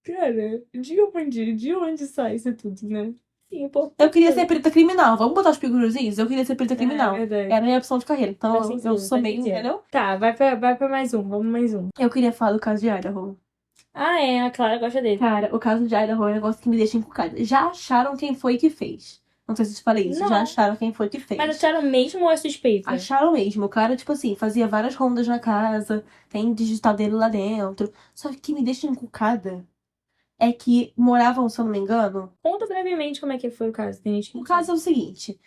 Cara, de onde sai isso tudo, né? Sim, pô. Eu queria ser perita criminal. Vamos botar os piguruzinhos? Eu queria ser perita criminal. É verdade. Era a minha opção de carreira. Então Faz sentido, eu sou faz meio, sentido. entendeu? Tá, vai pra mais um. Vamos mais um. Eu queria falar do caso de Idaho. Ah, é, a Clara gosta dele. Cara, o caso de Idaho é um negócio que me deixa encucada. Já acharam quem foi que fez? Não sei se eu te falei isso. Não. Já acharam quem foi que fez. Mas acharam mesmo ou é suspeita? Acharam mesmo. O cara, tipo assim, fazia várias rondas na casa. Tem digital dele lá dentro. Só que o que me deixa encucada é que moravam, se eu não me engano. Conta brevemente como é que foi o caso. Tem gente que O não caso é o seguinte.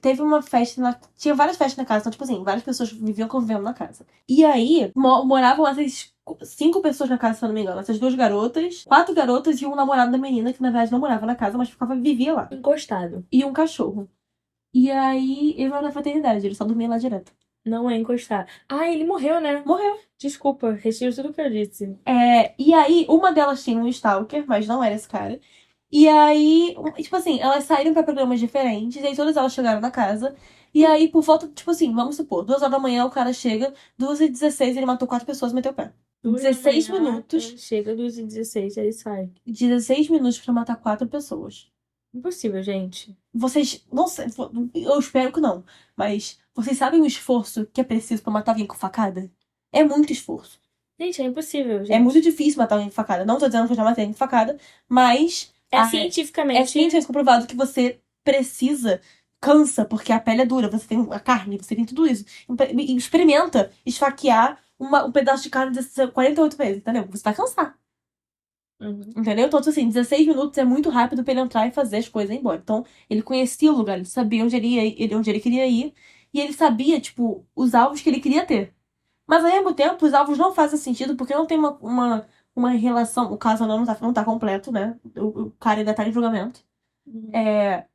Teve uma festa Tinha várias festas na casa, então, tipo assim, várias pessoas viviam convivendo na casa. E aí, moravam essas 5 pessoas na casa, se eu não me engano. Essas 2 garotas, 4 garotas e um namorado da menina, que na verdade não morava na casa, mas vivia lá. sabe. Encostado. E um cachorro. E aí, ele era na fraternidade, ele só dormia lá direto. Não é encostar. Ah, ele morreu, né? Morreu. Desculpa, retiro tudo que eu disse. E aí, uma delas tinha um stalker, mas não era esse cara. E aí, tipo assim, elas saíram pra programas diferentes, e aí todas elas chegaram na casa. E aí, por volta, tipo assim, vamos supor, 2 horas da manhã o cara chega, 2h16 ele matou 4 pessoas e meteu o pé. 16 2 da manhã, minutos. ele chega 2h16, aí sai. 16 minutos pra matar 4 pessoas. Impossível, gente. Vocês, não sei, eu espero que não, mas vocês sabem o esforço que é preciso pra matar alguém com facada? É muito esforço. Gente, é impossível, gente. É muito difícil matar alguém com facada. Não tô dizendo que eu já matei alguém com facada, mas É cientificamente. cientificamente comprovado que você precisa, cansa, porque a pele é dura, você tem a carne, você tem tudo isso. Experimenta esfaquear um pedaço de carne 48 vezes, entendeu? Você vai cansar. Entendeu? Então, tipo assim, 16 minutos é muito rápido pra ele entrar e fazer as coisas e ir embora. Então, ele conhecia o lugar, ele sabia onde ele ia, onde ele queria ir. E ele sabia, tipo, os alvos que ele queria ter. Mas ao mesmo tempo, os alvos não fazem sentido porque não tem uma relação. O caso não tá completo, né? O cara ainda tá em julgamento. É,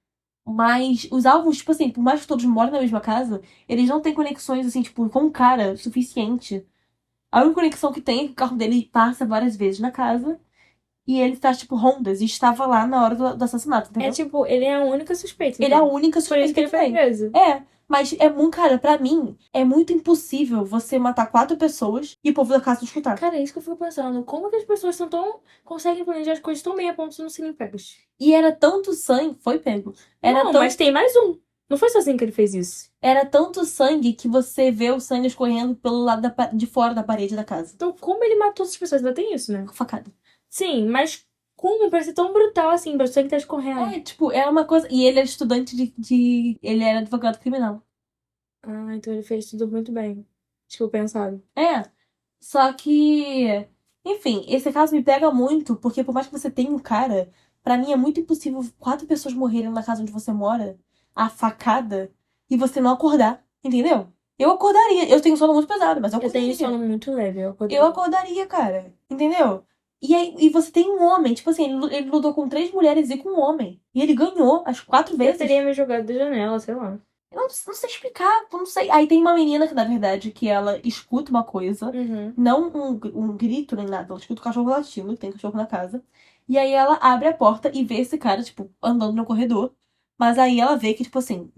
mas os alvos, tipo assim, por mais que todos moram na mesma casa, eles não têm conexões, assim, tipo, com o cara suficiente. A única conexão que tem é que o carro dele passa várias vezes na casa e ele tá, tipo, rondas e estava lá na hora do assassinato, É entendeu? tipo, ele é a única suspeita. Ele é a Então. única Por isso suspeita que ele que foi tem. preso. É, mas é muito, cara, pra mim, é muito impossível você matar 4 pessoas e o povo da casa não escutar. Cara, é isso que eu fico pensando. Como que as pessoas são tão. Conseguem planejar as coisas tão bem a ponto de não serem pegas? E era tanto sangue, foi pego. Era Não, tão, mas tem mais um. Não foi sozinho que ele fez isso. era tanto sangue que você vê o sangue escorrendo pelo lado de fora da parede da casa. Então, como ele matou essas pessoas? Ainda tem isso, né? Com facada. Sim, mas como? Parece tão brutal assim, pra sangue tá escorrendo. É, tipo, era uma coisa. E ele era estudante Ele era advogado criminal. Ah, então ele fez tudo muito bem. Tipo, pensado. É. Só que. Enfim, esse caso me pega muito, porque por mais que você tenha um cara, pra mim é muito impossível 4 pessoas morrerem na casa onde você mora, a facada, e você não acordar. Entendeu? Eu acordaria. Eu tenho sono muito pesado, mas eu Eu tenho acordaria. sono muito leve. Eu acordaria, cara. Entendeu? E aí, e você tem um homem, tipo assim, ele lutou com 3 mulheres e com um homem. E ele ganhou as 4 Eu vezes. teria me jogado da janela, sei lá. Eu não sei explicar, eu não sei. Aí tem uma menina que, na verdade, que ela escuta uma coisa, Uhum. não um grito nem nada, ela escuta o cachorro latindo, tem cachorro na casa. E aí ela abre a porta e vê esse cara, tipo, andando no corredor. Mas aí ela vê que, tipo assim,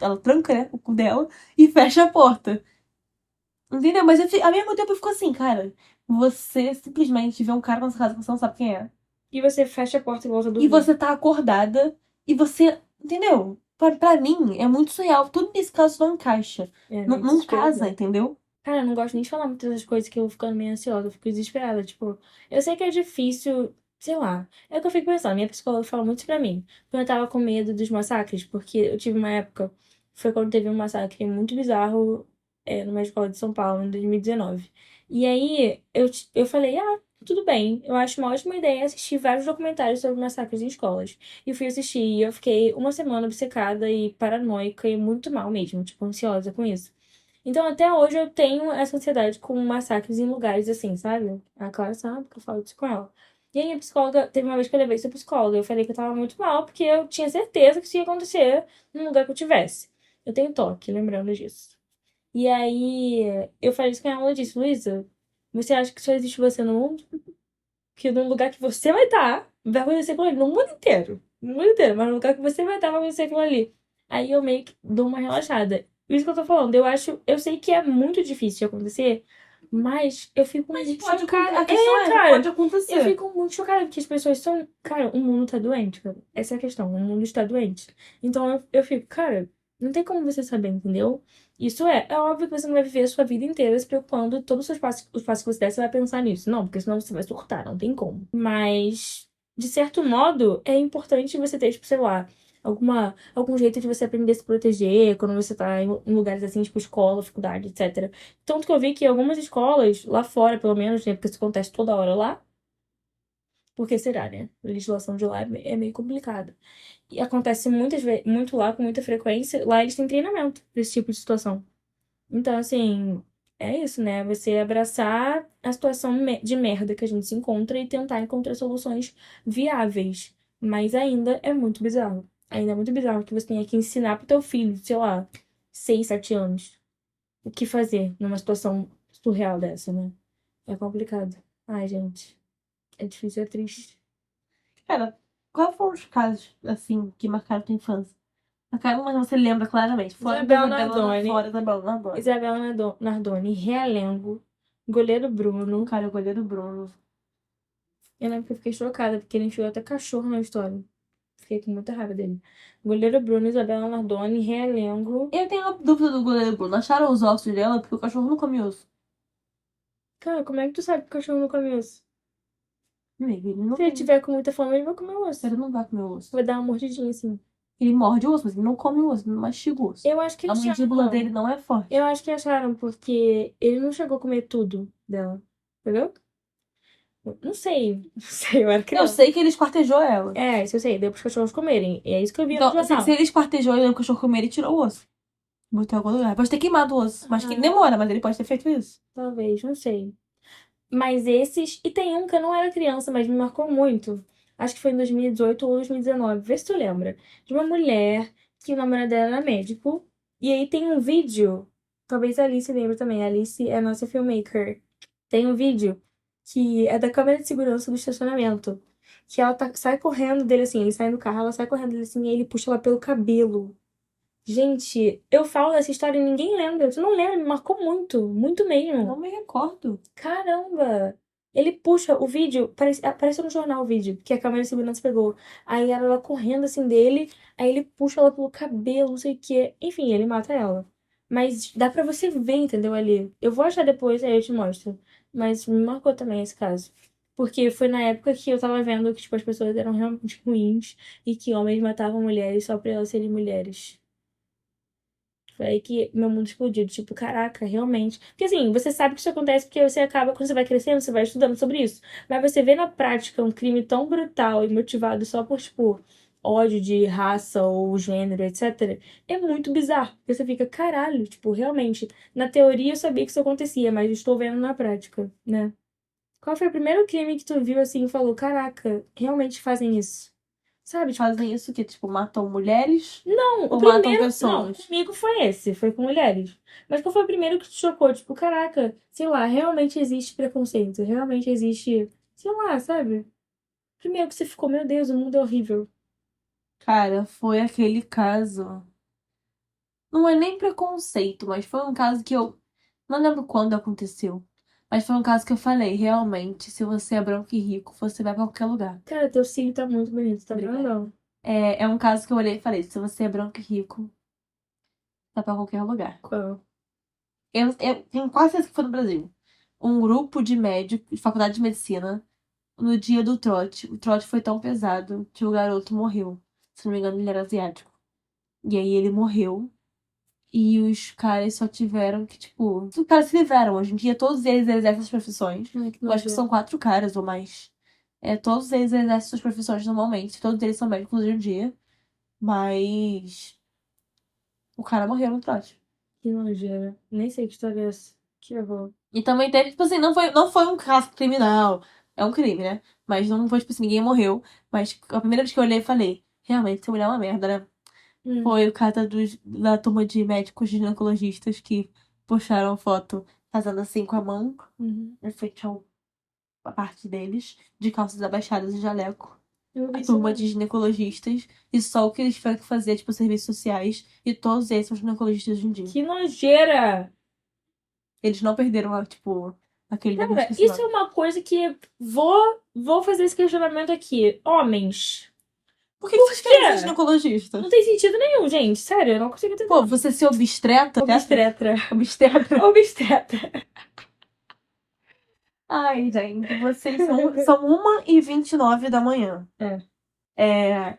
ela tranca, né, o cu dela e fecha a porta. Entendeu? Mas ao mesmo tempo eu fico assim, cara, você simplesmente vê um cara na sua casa que você não sabe quem é. E você fecha a porta e volta a E dormir. você tá acordada e você. Entendeu? Pra mim, é muito surreal. Tudo nesse caso não encaixa. É, Não, meio não casa, desesperador. entendeu? Cara, eu não gosto nem de falar muitas das coisas que eu vou ficando meio ansiosa, eu fico desesperada. Tipo, eu sei que é difícil, sei lá. É o que eu fico pensando. Minha psicóloga fala muito isso pra mim. Quando eu tava com medo dos massacres, porque eu tive uma época, foi quando teve um massacre muito bizarro, numa escola de São Paulo, em 2019. E aí eu falei, tudo bem, eu acho uma ótima ideia assistir vários documentários sobre massacres em escolas. E fui assistir, e eu fiquei uma semana obcecada e paranoica e muito mal mesmo, tipo, ansiosa com isso. Então, até hoje eu tenho essa ansiedade com massacres em lugares assim, sabe? A Clara sabe que eu falo isso com ela. E aí, a psicóloga, teve uma vez que eu levei isso pra psicóloga. Eu falei que eu tava muito mal, porque eu tinha certeza que isso ia acontecer num lugar que eu tivesse. Eu tenho toque, lembrando disso. E aí, eu falei isso com ela, ela disse, Luísa, você acha que só existe você no mundo? Que no lugar que você vai acontecer com ele, no mundo inteiro. No mundo inteiro, mas no lugar que você vai acontecer aquilo ali. Aí eu meio que dou uma relaxada. Isso que eu tô falando, eu sei que é muito difícil de acontecer, mas eu fico Mas muito pode chocada. acontecer. A questão é, Cara, pode eu acontecer. fico muito chocada porque as pessoas são. Cara, o mundo tá doente, cara. Essa é a questão, o mundo está doente. Então eu fico, cara, não tem como você saber, entendeu? Isso é óbvio que você não vai viver a sua vida inteira se preocupando, todos os passos que você der, você vai pensar nisso. Não, porque senão você vai surtar, não tem como. Mas, de certo modo, é importante você ter, tipo, sei lá, algum jeito de você aprender a se proteger quando você tá em lugares assim, tipo escola, faculdade, etc. Tanto que eu vi que algumas escolas, lá fora, pelo menos, né, porque isso acontece toda hora lá, porque será, né? A legislação de lá é meio complicada. E acontece muitas vezes, muito lá, com muita frequência, lá eles têm treinamento pra esse tipo de situação. Então, assim, é isso, né? Você abraçar a situação de merda que a gente se encontra e tentar encontrar soluções viáveis. Mas ainda é muito bizarro. Ainda é muito bizarro que você tenha que ensinar pro teu filho, sei lá, 6, 7 anos, o que fazer numa situação surreal dessa, né? É complicado. Ai, gente. É difícil, é triste. Cara, quais foram os casos, assim, que marcaram tua infância? Marcaram, mas você lembra claramente. Fora da Isabel Isabela, Nardoni. fora da Isabela Nardoni. Isabel Nardoni, Realengo, goleiro Bruno. Cara, o goleiro Bruno. Eu lembro que eu fiquei chocada, porque ele enfiou até cachorro na história. Fiquei com muita raiva dele. Goleiro Bruno, Isabela Nardoni, Realengo. Eu tenho uma dúvida do goleiro Bruno. Acharam os ossos dela porque o cachorro não come osso. Cara, como é que tu sabe que o cachorro não come osso? Amiga, ele não Se ele tem. tiver com muita fome, ele vai comer osso. Ele não vai comer osso. Vai dar uma mordidinha assim. Ele morde o osso, mas ele não come o osso, ele não mastiga o osso. Eu acho que A mandíbula acharam. dele não é forte. Eu acho que acharam, porque ele não chegou a comer tudo dela. Entendeu? Não sei. Não sei, eu era Eu criança. sei que ele esquartejou ela. É, isso eu sei. Deu pros cachorros comerem. E é isso que eu vi no Então, jornal. se ele esquartejou e o cachorro comer, ele tirou o osso. Botou em algum lugar. Pode ter queimado o osso. Mas que demora, mas ele pode ter feito isso. Talvez, não sei. Mas esses. E tem um que eu não era criança, mas me marcou muito. Acho que foi em 2018 ou 2019. Vê se tu lembra. De uma mulher que o namorado dela era médico. E aí tem um vídeo. Talvez a Alice lembre também. A Alice é a nossa filmmaker. Tem um vídeo que é da câmera de segurança do estacionamento. Que ela sai correndo dele assim. Ele sai do carro, ela sai correndo dele assim. E aí ele puxa ela pelo cabelo. Gente, eu falo dessa história e ninguém lembra. Tu não lembra? Me marcou muito. Muito mesmo. Não me recordo. Caramba! Ele puxa o vídeo, apareceu no jornal o vídeo, que a câmera de segurança pegou. Aí ela correndo assim dele, aí ele puxa ela pelo cabelo, não sei o quê. Enfim, ele mata ela. Mas dá pra você ver, entendeu? Ali. Eu vou achar depois, aí eu te mostro. Mas me marcou também esse caso. Porque foi na época que eu tava vendo que, tipo, as pessoas eram realmente ruins e que homens matavam mulheres só pra elas serem mulheres. Foi aí que meu mundo explodiu. Tipo, caraca, realmente. Porque assim, você sabe que isso acontece porque você acaba, quando você vai crescendo, você vai estudando sobre isso. Mas você vê na prática um crime tão brutal e motivado só por, tipo, ódio de raça ou gênero, etc. É muito bizarro. Porque você fica, caralho, tipo, realmente. Na teoria eu sabia que isso acontecia, mas estou vendo na prática, né? Qual foi o primeiro crime que tu viu assim e falou, caraca, realmente fazem isso? Sabe? Tipo, Fazem isso que, tipo, matam mulheres não, o ou matam primeiro. Não, pessoas. comigo foi esse, foi com mulheres. Mas qual foi o primeiro que te chocou? Tipo, caraca, sei lá, realmente existe preconceito, realmente existe. Sei lá, sabe? Primeiro que você ficou, meu Deus, o mundo é horrível. Cara, foi aquele caso. Não é nem preconceito, mas foi um caso que eu. Não lembro quando aconteceu. Mas foi um caso que eu falei, realmente, se você é branco e rico, você vai pra qualquer lugar. Cara, teu cílio tá muito bonito, tá Obrigada. grandão. É um caso que eu olhei e falei, se você é branco e rico, vai pra qualquer lugar. Qual? Eu tenho quase certeza que foi no Brasil. Um grupo de médicos, de faculdade de medicina, no dia do trote. O trote foi tão pesado que o garoto morreu. Se não me engano, ele era asiático. E aí ele morreu. E os caras só tiveram que, tipo. Os caras se livraram. Hoje em dia, todos eles exercem as profissões. Ai, que Eu acho que são 4 caras ou mais. Todos eles exercem suas profissões normalmente. Todos eles são médicos hoje em dia. Mas. O cara morreu no trote. Que nojeira. Nem sei que história é essa. Que horror. E também teve, tipo assim, não foi um caso criminal. É um crime, né? Mas não foi, tipo assim, ninguém morreu. Mas a primeira vez que eu olhei, eu falei, realmente, essa mulher é uma merda, né? Hum. Foi o cara da turma de médicos ginecologistas que postaram foto fazendo assim com a mão, Uhum. em frente a parte deles, de calças abaixadas e jaleco. Eu vi A isso turma não. de ginecologistas. E só o que eles tiveram que fazer, tipo, serviços sociais. E todos eles são ginecologistas hoje em dia. Que nojeira! Eles não perderam, tipo, aquele negócio Cara, que esse isso é nome. uma coisa que vou fazer esse questionamento aqui. Homens. Por que vocês querem ser quê? ginecologista? Não tem sentido nenhum, gente. Sério, eu não consigo entender. Pô, você ser obstetra? Obstetra. Obstetra. Obstetra. Ai, gente, vocês são 1h29 da manhã. É,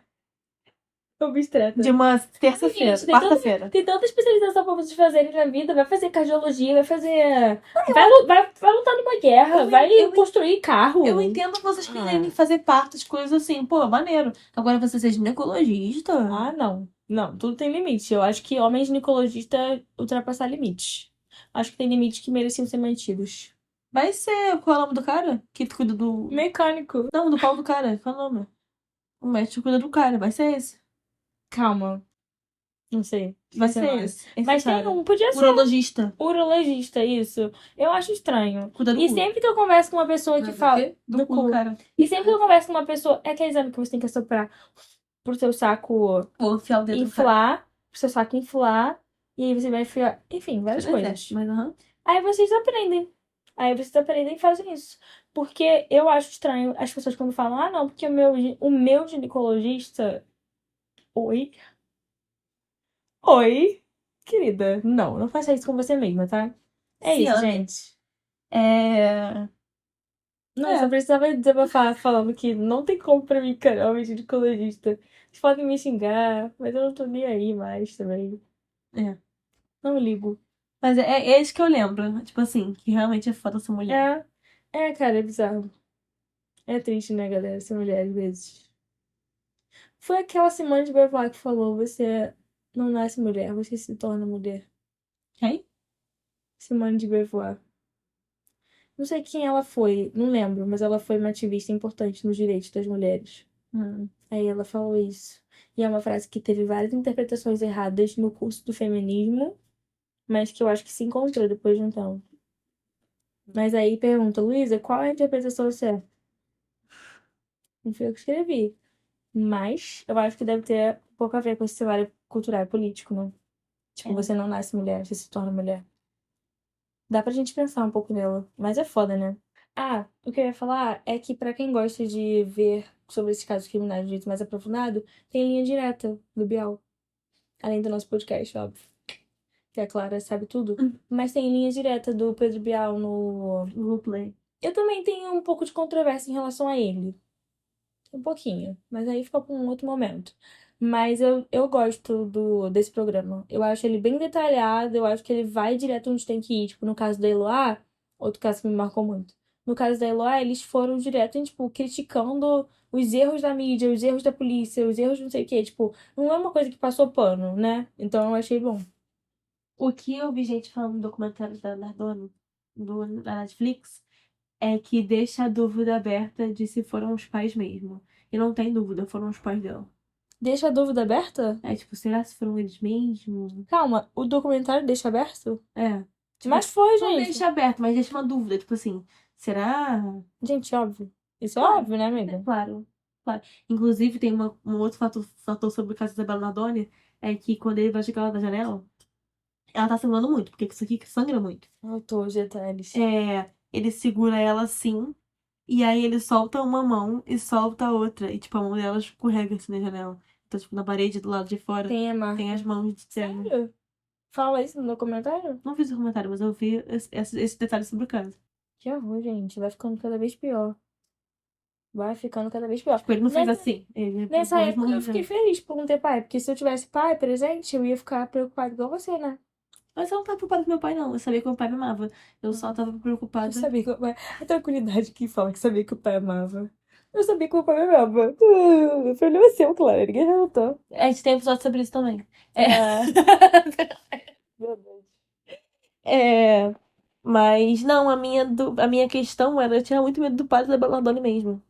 Obstetra. de uma terça-feira, Gente, quarta-feira. tem tanta especialização pra vocês fazerem na vida. Vai fazer cardiologia, vai fazer. Vai lutar numa guerra, vai construir carro. Eu entendo vocês Ah. quererem fazer partos, coisas assim, pô, maneiro. Agora você ser ginecologista? Ah, não. Não, tudo tem limite. Eu acho que homem ginecologista ultrapassar limite. Acho que tem limites que mereciam ser mantidos. Vai ser, qual é o nome do cara? Que cuida do. Mecânico. Não, do pau do cara. Qual é o nome? O médico cuida do cara, vai ser esse. Calma. Não sei. Vai Esqueci o ser nome. esse. Mas tem cara. um, podia ser Urologista. urologista, isso. Eu acho estranho. Cuida do E cu. sempre que eu converso com uma pessoa que fala. Do cu do cara. E sempre que eu converso com uma pessoa. É aquele exame que você tem que assoprar pro seu saco Vou enfiar o dedo no cara. inflar. Pro seu saco inflar. E aí você vai enfiar. Enfim, várias coisas. Mas aham. Aí vocês aprendem. Aí vocês aprendem e fazem isso. Porque eu acho estranho as pessoas quando falam, ah, não, porque o meu ginecologista. Oi? Oi? Querida, não faça isso com você mesma, tá? É isso, Ciane. gente. Não, É. só precisava desabafar falando que não tem como pra mim, cara, homem ginecologista. Vocês podem me xingar, mas eu não tô nem aí mais também. É. Não ligo. Mas é isso que eu lembro. Tipo assim, que realmente é foda essa mulher. Cara, é bizarro. É triste, né, galera, ser mulher às vezes. Foi aquela Simone de Beauvoir que falou: você não nasce mulher, você se torna mulher. Quem? Simone de Beauvoir. Não sei quem ela foi, não lembro, mas ela foi uma ativista importante nos direitos das mulheres. Aí ela falou isso. E é uma frase que teve várias interpretações erradas no curso do feminismo, mas que eu acho que se encontrou depois de um tempo. Mas aí pergunta, Luísa, qual é a interpretação certa? Não foi eu que escrevi. Mas eu acho que deve ter um pouco a ver com esse cenário cultural e político, né? Tipo, É. você não nasce mulher, você se torna mulher. Dá pra gente pensar um pouco nela, mas é foda, né? Ah, o que eu ia falar é que pra quem gosta de ver sobre esses casos criminais de um jeito mais aprofundado, tem linha direta do Bial. Além do nosso podcast, óbvio. Que a Clara sabe tudo. Mas tem linha direta do Pedro Bial no Google Play. Eu também tenho um pouco de controvérsia em relação a ele. Um pouquinho. Mas aí fica pra um outro momento. Mas eu gosto desse programa. Eu acho ele bem detalhado. Eu acho que ele vai direto onde tem que ir. Tipo, no caso da Eloá, outro caso que me marcou muito. No caso da Eloá, eles foram direto em, tipo, criticando os erros da mídia, os erros da polícia, os erros de não sei o quê. Tipo, não é uma coisa que passou pano, né? Então eu achei bom. O que eu vi gente falando no documentário da Nardone, da Netflix, é que deixa a dúvida aberta de se foram os pais mesmo. E não tem dúvida, foram os pais dela. Deixa a dúvida aberta? É tipo, será se foram eles mesmos? Calma, o documentário deixa aberto? É. Tipo, Mas foi, não gente. deixa aberto, mas deixa uma dúvida. Tipo assim, será? Gente, óbvio. Isso é Claro. óbvio, né, É amiga? claro, claro. Inclusive, tem um outro fator sobre o caso da Isabela Nardoni, é que quando ele vai chegar lá da janela, ela tá sangrando muito, porque isso aqui sangra muito. Eu tô os detalhes. Ele segura ela assim, e aí ele solta uma mão e solta a outra. E, tipo, a mão dela escorrega assim na janela. Então, tipo, na parede do lado de fora Tem a marca. tem as mãos de sangue. Sério? Fala isso no documentário? Não fiz o comentário, mas eu vi esse detalhe sobre o caso. Que horror, gente. Vai ficando cada vez pior. Vai ficando cada vez pior. Tipo, ele não fez Nessa, assim. Ele nessa pôs as época eu mãos, fiquei né? feliz por não ter pai. Porque se eu tivesse pai presente, eu ia ficar preocupada igual você, né? Mas eu não tava preocupada com meu pai, não. Eu sabia que meu pai me amava. Eu só tava Eu preocupada. sabia que o pai... A tranquilidade que fala que sabia que o pai amava. Eu sabia que o pai me amava. O problema é seu, claro. Ninguém perguntou. A gente tem episódio sobre isso também. É. Meu Deus. É, mas não, a minha questão era, eu tinha muito medo do padre da Belladonna mesmo.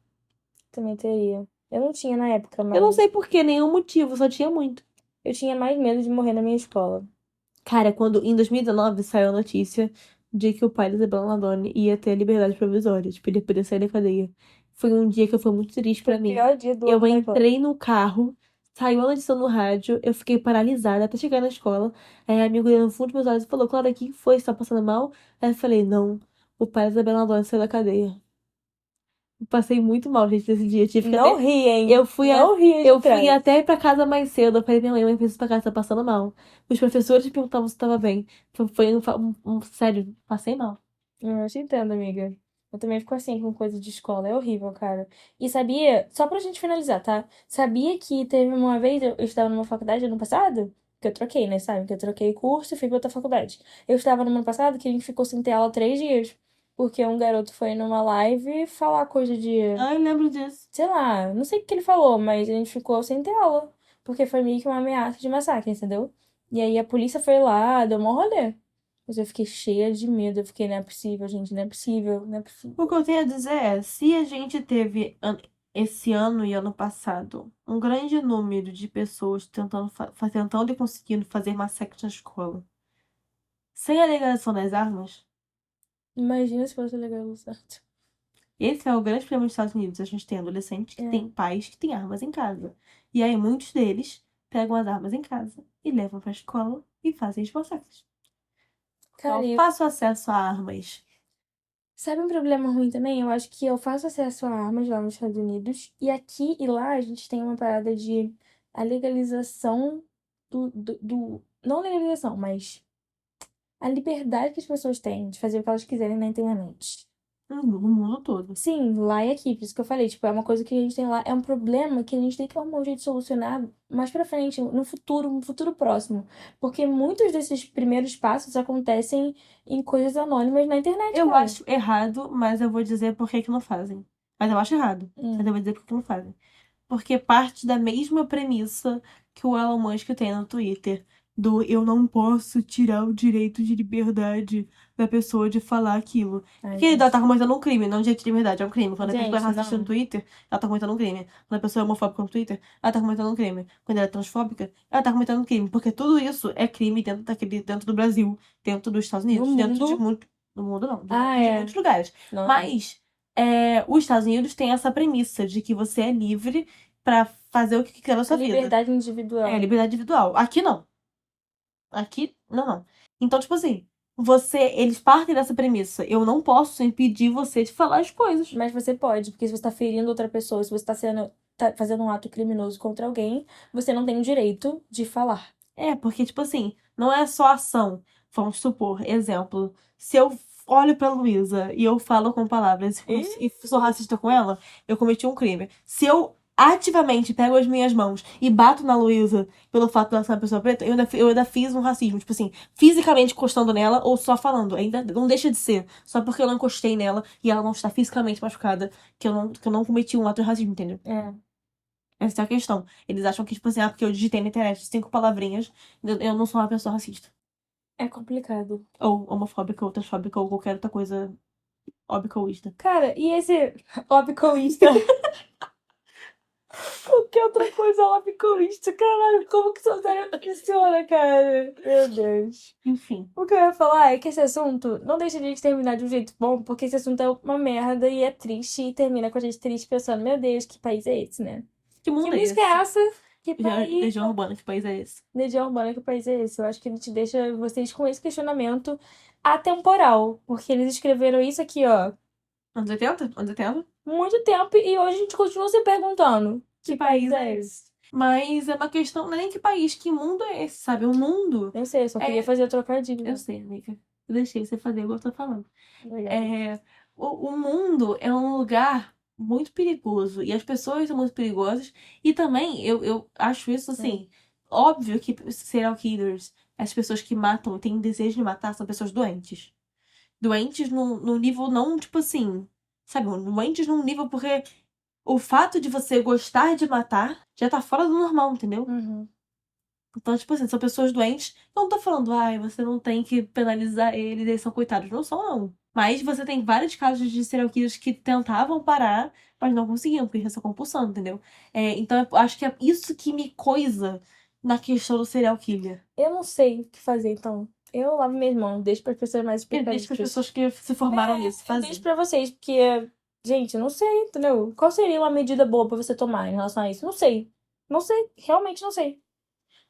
Também teria. Eu não tinha na época, Eu não mas sei por quê, nenhum motivo, só tinha muito. eu tinha mais medo de morrer na minha escola. Cara, quando em 2019 saiu a notícia de que o pai da Isabela Nardoni ia ter a liberdade provisória, tipo, ele podia sair da cadeia. Foi um dia que foi muito triste Foi pra o mim. pior dia do Eu ano da escola. entrei no carro, saiu a notícia no rádio, eu fiquei paralisada até chegar na escola. Aí a amigo olhou no fundo dos meus olhos e falou: Clara, o que foi? Você tá passando mal? Aí eu falei: Não, o pai da Isabela Nardoni saiu da cadeia. Eu passei muito mal, gente, nesse dia. Eu tive que Não até. ri, hein? Eu fui, Não ria eu de fui trás. até pra casa mais cedo. Eu falei, minha mãe fez isso pra casa, tá passando mal. Os professores me perguntavam se tava bem. Sério, passei mal. Eu te entendo, amiga. Eu também fico assim com coisa de escola. É horrível, cara. E sabia, só pra gente finalizar, tá? Sabia que teve uma vez, eu estava numa faculdade ano passado, que eu troquei, né? Sabe? Que eu troquei curso e fui pra outra faculdade. Eu estava no ano passado que a gente ficou sem ter aula 3 dias. Porque um garoto foi numa live falar coisa de. Ai, lembro disso. Sei lá, não sei o que ele falou, mas a gente ficou sem ter aula. Porque foi meio que uma ameaça de massacre, entendeu? E aí a polícia foi lá, deu um rolê. Mas eu fiquei cheia de medo. Eu fiquei, não é possível, gente, não é possível, não é O possível. que eu tenho a dizer é, se a gente teve esse ano e ano passado um grande número de pessoas tentando e conseguindo fazer massacres na escola, sem a legalização das armas, Imagina se fosse legal, certo? esse é o grande problema dos Estados Unidos. A gente tem adolescentes que É. têm pais que têm armas em casa. E aí muitos deles pegam as armas em casa e levam pra escola e fazem os massacres. Cara, Então, faço acesso a armas. sabe um problema ruim também? Eu acho que eu faço acesso a armas lá nos Estados Unidos. E aqui e lá a gente tem uma parada de a legalização não legalização, mas a liberdade que as pessoas têm de fazer o que elas quiserem na internet. No mundo todo. Sim, lá e aqui, por isso que eu falei, tipo, é uma coisa que a gente tem lá, é um problema que a gente tem que arrumar um jeito de solucionar mais pra frente, no futuro próximo. Porque muitos desses primeiros passos acontecem em coisas anônimas na internet, Eu cara. acho errado, mas eu vou dizer por que que não fazem. Mas eu acho errado. Mas eu vou dizer por que não fazem. Porque parte da mesma premissa que o Elon Musk tem no Twitter. Do eu não posso tirar o direito de liberdade da pessoa de falar aquilo. Ai, Porque ela gente. tá cometendo um crime, não direito de liberdade, é um crime. Quando a pessoa é Gente, racista não. no Twitter, ela tá cometendo um crime. Quando a pessoa é homofóbica no Twitter, ela tá cometendo um crime. Quando ela é transfóbica, ela tá cometendo um crime. Porque tudo isso é crime dentro do Brasil, dentro dos Estados No Unidos, dentro de mundo. muito. No mundo não, Ah, de é. muitos lugares. Não. Mas os Estados Unidos têm essa premissa de que você é livre pra fazer o que quiser na sua vida. Liberdade individual. É, liberdade individual. Aqui não. Aqui, não. Então, tipo assim, eles partem dessa premissa. Eu não posso impedir você de falar as coisas. Mas você pode, porque se você tá ferindo outra pessoa, se você tá fazendo um ato criminoso contra alguém, você não tem o direito de falar. É, porque, tipo assim, não é só ação. Vamos supor, exemplo, se eu olho pra Luísa e eu falo com palavras e sou racista com ela, eu cometi um crime. Se eu ativamente pego as minhas mãos e bato na Luísa pelo fato dela ser uma pessoa preta, eu ainda fiz um racismo. Tipo assim, fisicamente encostando nela ou só falando. Ainda não deixa de ser. Só porque eu não encostei nela e ela não está fisicamente machucada, que eu não cometi um ato de racismo, entendeu? É. Essa é a questão. Eles acham que, tipo assim, porque eu digitei na internet 5 palavrinhas, eu não sou uma pessoa racista. É complicado. Ou homofóbica, ou transfóbica, ou qualquer outra coisa obicoísta. Cara, e esse obicoísta? Qualquer outra coisa obicoísta, caralho, como que seu cérebro funciona, cara? Meu Deus. Enfim. O que eu ia falar é que esse assunto não deixa a gente terminar de um jeito bom, porque esse assunto é uma merda e é triste, e termina com a gente triste pensando, meu Deus, que país é esse, né? Que Que mundo é música esse? é essa? Que país? Legião Urbana, que país é esse? Legião Urbana, que país é esse? Eu acho que ele te deixa vocês com esse questionamento atemporal, porque eles escreveram isso aqui, ó, Anos 80? Anos 80? muito tempo e hoje a gente continua se perguntando: Que país é esse? Mas é uma questão, não é nem que país, que mundo é esse, sabe? O mundo. Nem sei, eu só queria fazer trocadilho. Eu sei, amiga. Eu deixei você fazer igual eu tô falando. Obrigada. O mundo é um lugar muito perigoso e as pessoas são muito perigosas. E também eu acho isso assim, óbvio que serial killers, as pessoas que matam e têm desejo de matar, são pessoas doentes. Doentes num nível não, tipo assim, sabe? Doentes num nível porque o fato de você gostar de matar já tá fora do normal, entendeu? Uhum. Então, tipo assim, são pessoas doentes. Não tô falando, ai, você não tem que penalizar eles são coitados. Não são, não. Mas você tem vários casos de serial killers que tentavam parar, mas não conseguiam, porque essa compulsão, entendeu? Então, eu acho que é isso que me coisa na questão do serial killer. Eu não sei o que fazer, então. Eu lavo minhas mãos, deixo para as pessoas mais Porque deixa para as especialistas. pessoas que se formaram nisso Eu fazer. deixo pra vocês, porque, gente, eu não sei, entendeu? Qual seria uma medida boa pra você tomar em relação a isso? Não sei. Não sei, realmente não sei.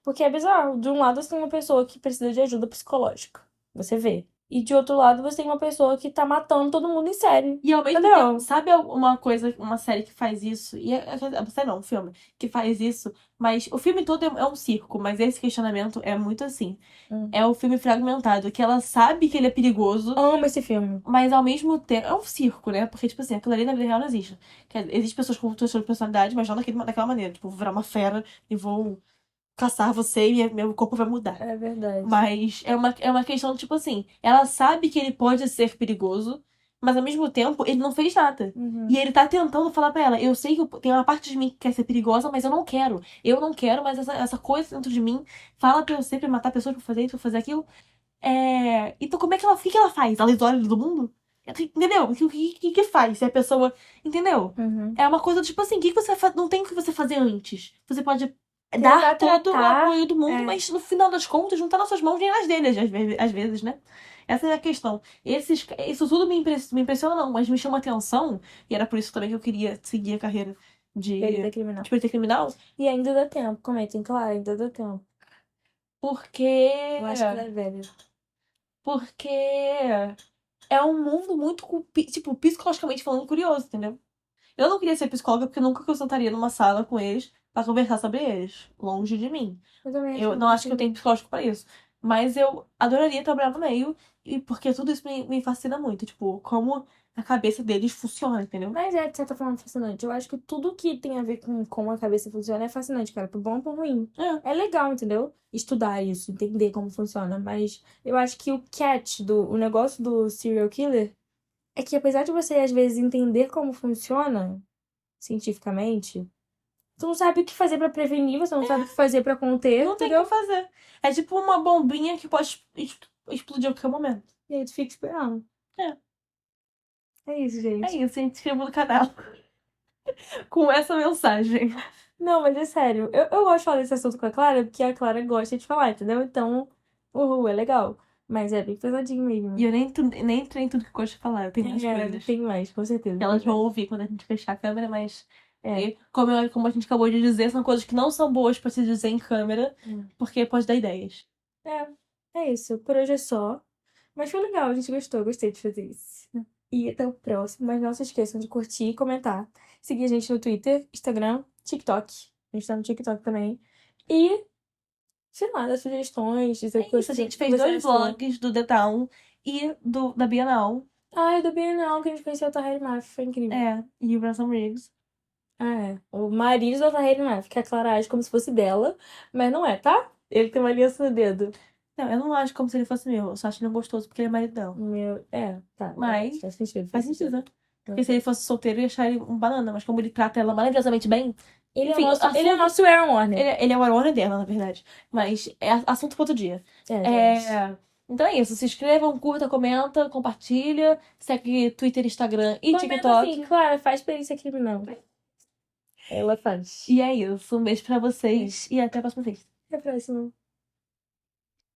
Porque é bizarro. De um lado você tem uma pessoa que precisa de ajuda psicológica. Você vê. E de outro lado você tem uma pessoa que tá matando todo mundo em série. E ao mesmo Entendeu? tempo, sabe uma coisa, uma série que faz isso? Série não, um filme que faz isso, mas o filme todo é um circo, mas esse questionamento é muito assim. É o filme Fragmentado, que ela sabe que ele é perigoso, Amo esse filme. mas ao mesmo tempo. É um circo, né? Porque, tipo assim, aquilo ali na vida real não existe. Existem pessoas com transtorno de personalidade, mas não daquela maneira. Tipo, vou virar uma fera e vou caçar você e meu corpo vai mudar. É verdade. Mas é uma questão, tipo assim, ela sabe que ele pode ser perigoso, mas ao mesmo tempo ele não fez nada. Uhum. E ele tá tentando falar pra ela, eu sei que tem uma parte de mim que quer ser perigosa, mas eu não quero. Eu não quero, mas essa coisa dentro de mim fala pra eu sempre matar pessoas, pra fazer isso, pra fazer aquilo. Então como é que ela, o que que ela faz? Ela isola ele do mundo? Entendeu? O que faz? Se a pessoa, entendeu? Uhum. É uma coisa, tipo assim, o que você faz? Não tem o que você fazer antes. Você pode Tentar dar todo o tratar, apoio do mundo, mas no final das contas não tá nas suas mãos nem nas deles, às vezes, né? Essa é a questão. Isso tudo me impressiona, não, mas me chama atenção, e era por isso também que eu queria seguir a carreira Perita criminal. de perita criminal, E ainda dá tempo, comentem, claro, ainda dá tempo. porque. Eu acho que ela é velha. Porque é um mundo muito, tipo, psicologicamente falando, curioso, entendeu? Eu não queria ser psicóloga porque nunca que eu sentaria numa sala com eles pra conversar sobre eles. Longe de mim. Eu também Eu não acho que eu tenho psicológico pra isso. Mas eu adoraria trabalhar no meio, e porque tudo isso me fascina muito. Tipo, como a cabeça deles funciona, entendeu? Mas é, de certa forma, fascinante. Eu acho que tudo que tem a ver com como a cabeça funciona é fascinante, cara. Por bom ou por ruim. É. É legal, entendeu? Estudar isso, entender como funciona. Mas eu acho que o catch o negócio do serial killer é que apesar de você, às vezes, entender como funciona cientificamente, tu não sabe o que fazer pra prevenir, você não sabe o que fazer pra conter, Não tem o que entendeu? fazer. É tipo uma bombinha que pode explodir a qualquer momento. E aí tu fica esperando. É. É isso, É gente. isso, se inscreva no canal com essa mensagem. Não, mas é sério. Eu gosto de falar desse assunto com a Clara, porque a Clara gosta de falar, entendeu? Então, é legal. Mas é bem pesadinho mesmo. E eu nem entrei em tudo que eu gosto de falar, eu tenho mais coisas. Tem mais, com certeza. Elas tem vão mais. ouvir quando a gente fechar a câmera, mas É. como a gente acabou de dizer, são coisas que não são boas pra se dizer em câmera, Hum. porque pode dar ideias. É isso. Por hoje é só. Mas foi legal, a gente gostou, gostei de fazer isso. E até o próximo. Mas não se esqueçam de curtir e comentar. Seguir a gente no Twitter, Instagram, TikTok. A gente tá no TikTok também. E, sei lá, dar sugestões, dizer É isso, a gente fez 2 vlogs do The Town e da Bienal. Ah, é do Bienal que a gente conheceu o Tahir Maf, foi incrível. É, e o Branson Riggs. Ah, é. O marido da Tahir Maf, que a Clara age como se fosse dela, mas não é, tá? Ele tem uma aliança no dedo. Não, eu não acho como se ele fosse meu, eu só acho ele gostoso porque ele é marido dela. Tá. Mas Faz sentido. faz sentido, né? Porque se ele fosse solteiro, eu ia achar ele um banana, mas como ele trata ela maravilhosamente bem. Enfim, Ele é o nosso Aaron Warner. Ele é o Arona dela, na verdade. Mas é assunto para outro dia. Gente. Então é isso. Se inscrevam, curta, comenta, compartilha. Segue Twitter, Instagram e Comenta TikTok. assim, Clara, faz perícia criminal. Ela faz. E é isso. Um beijo pra vocês e até a próxima vez. Até a próxima.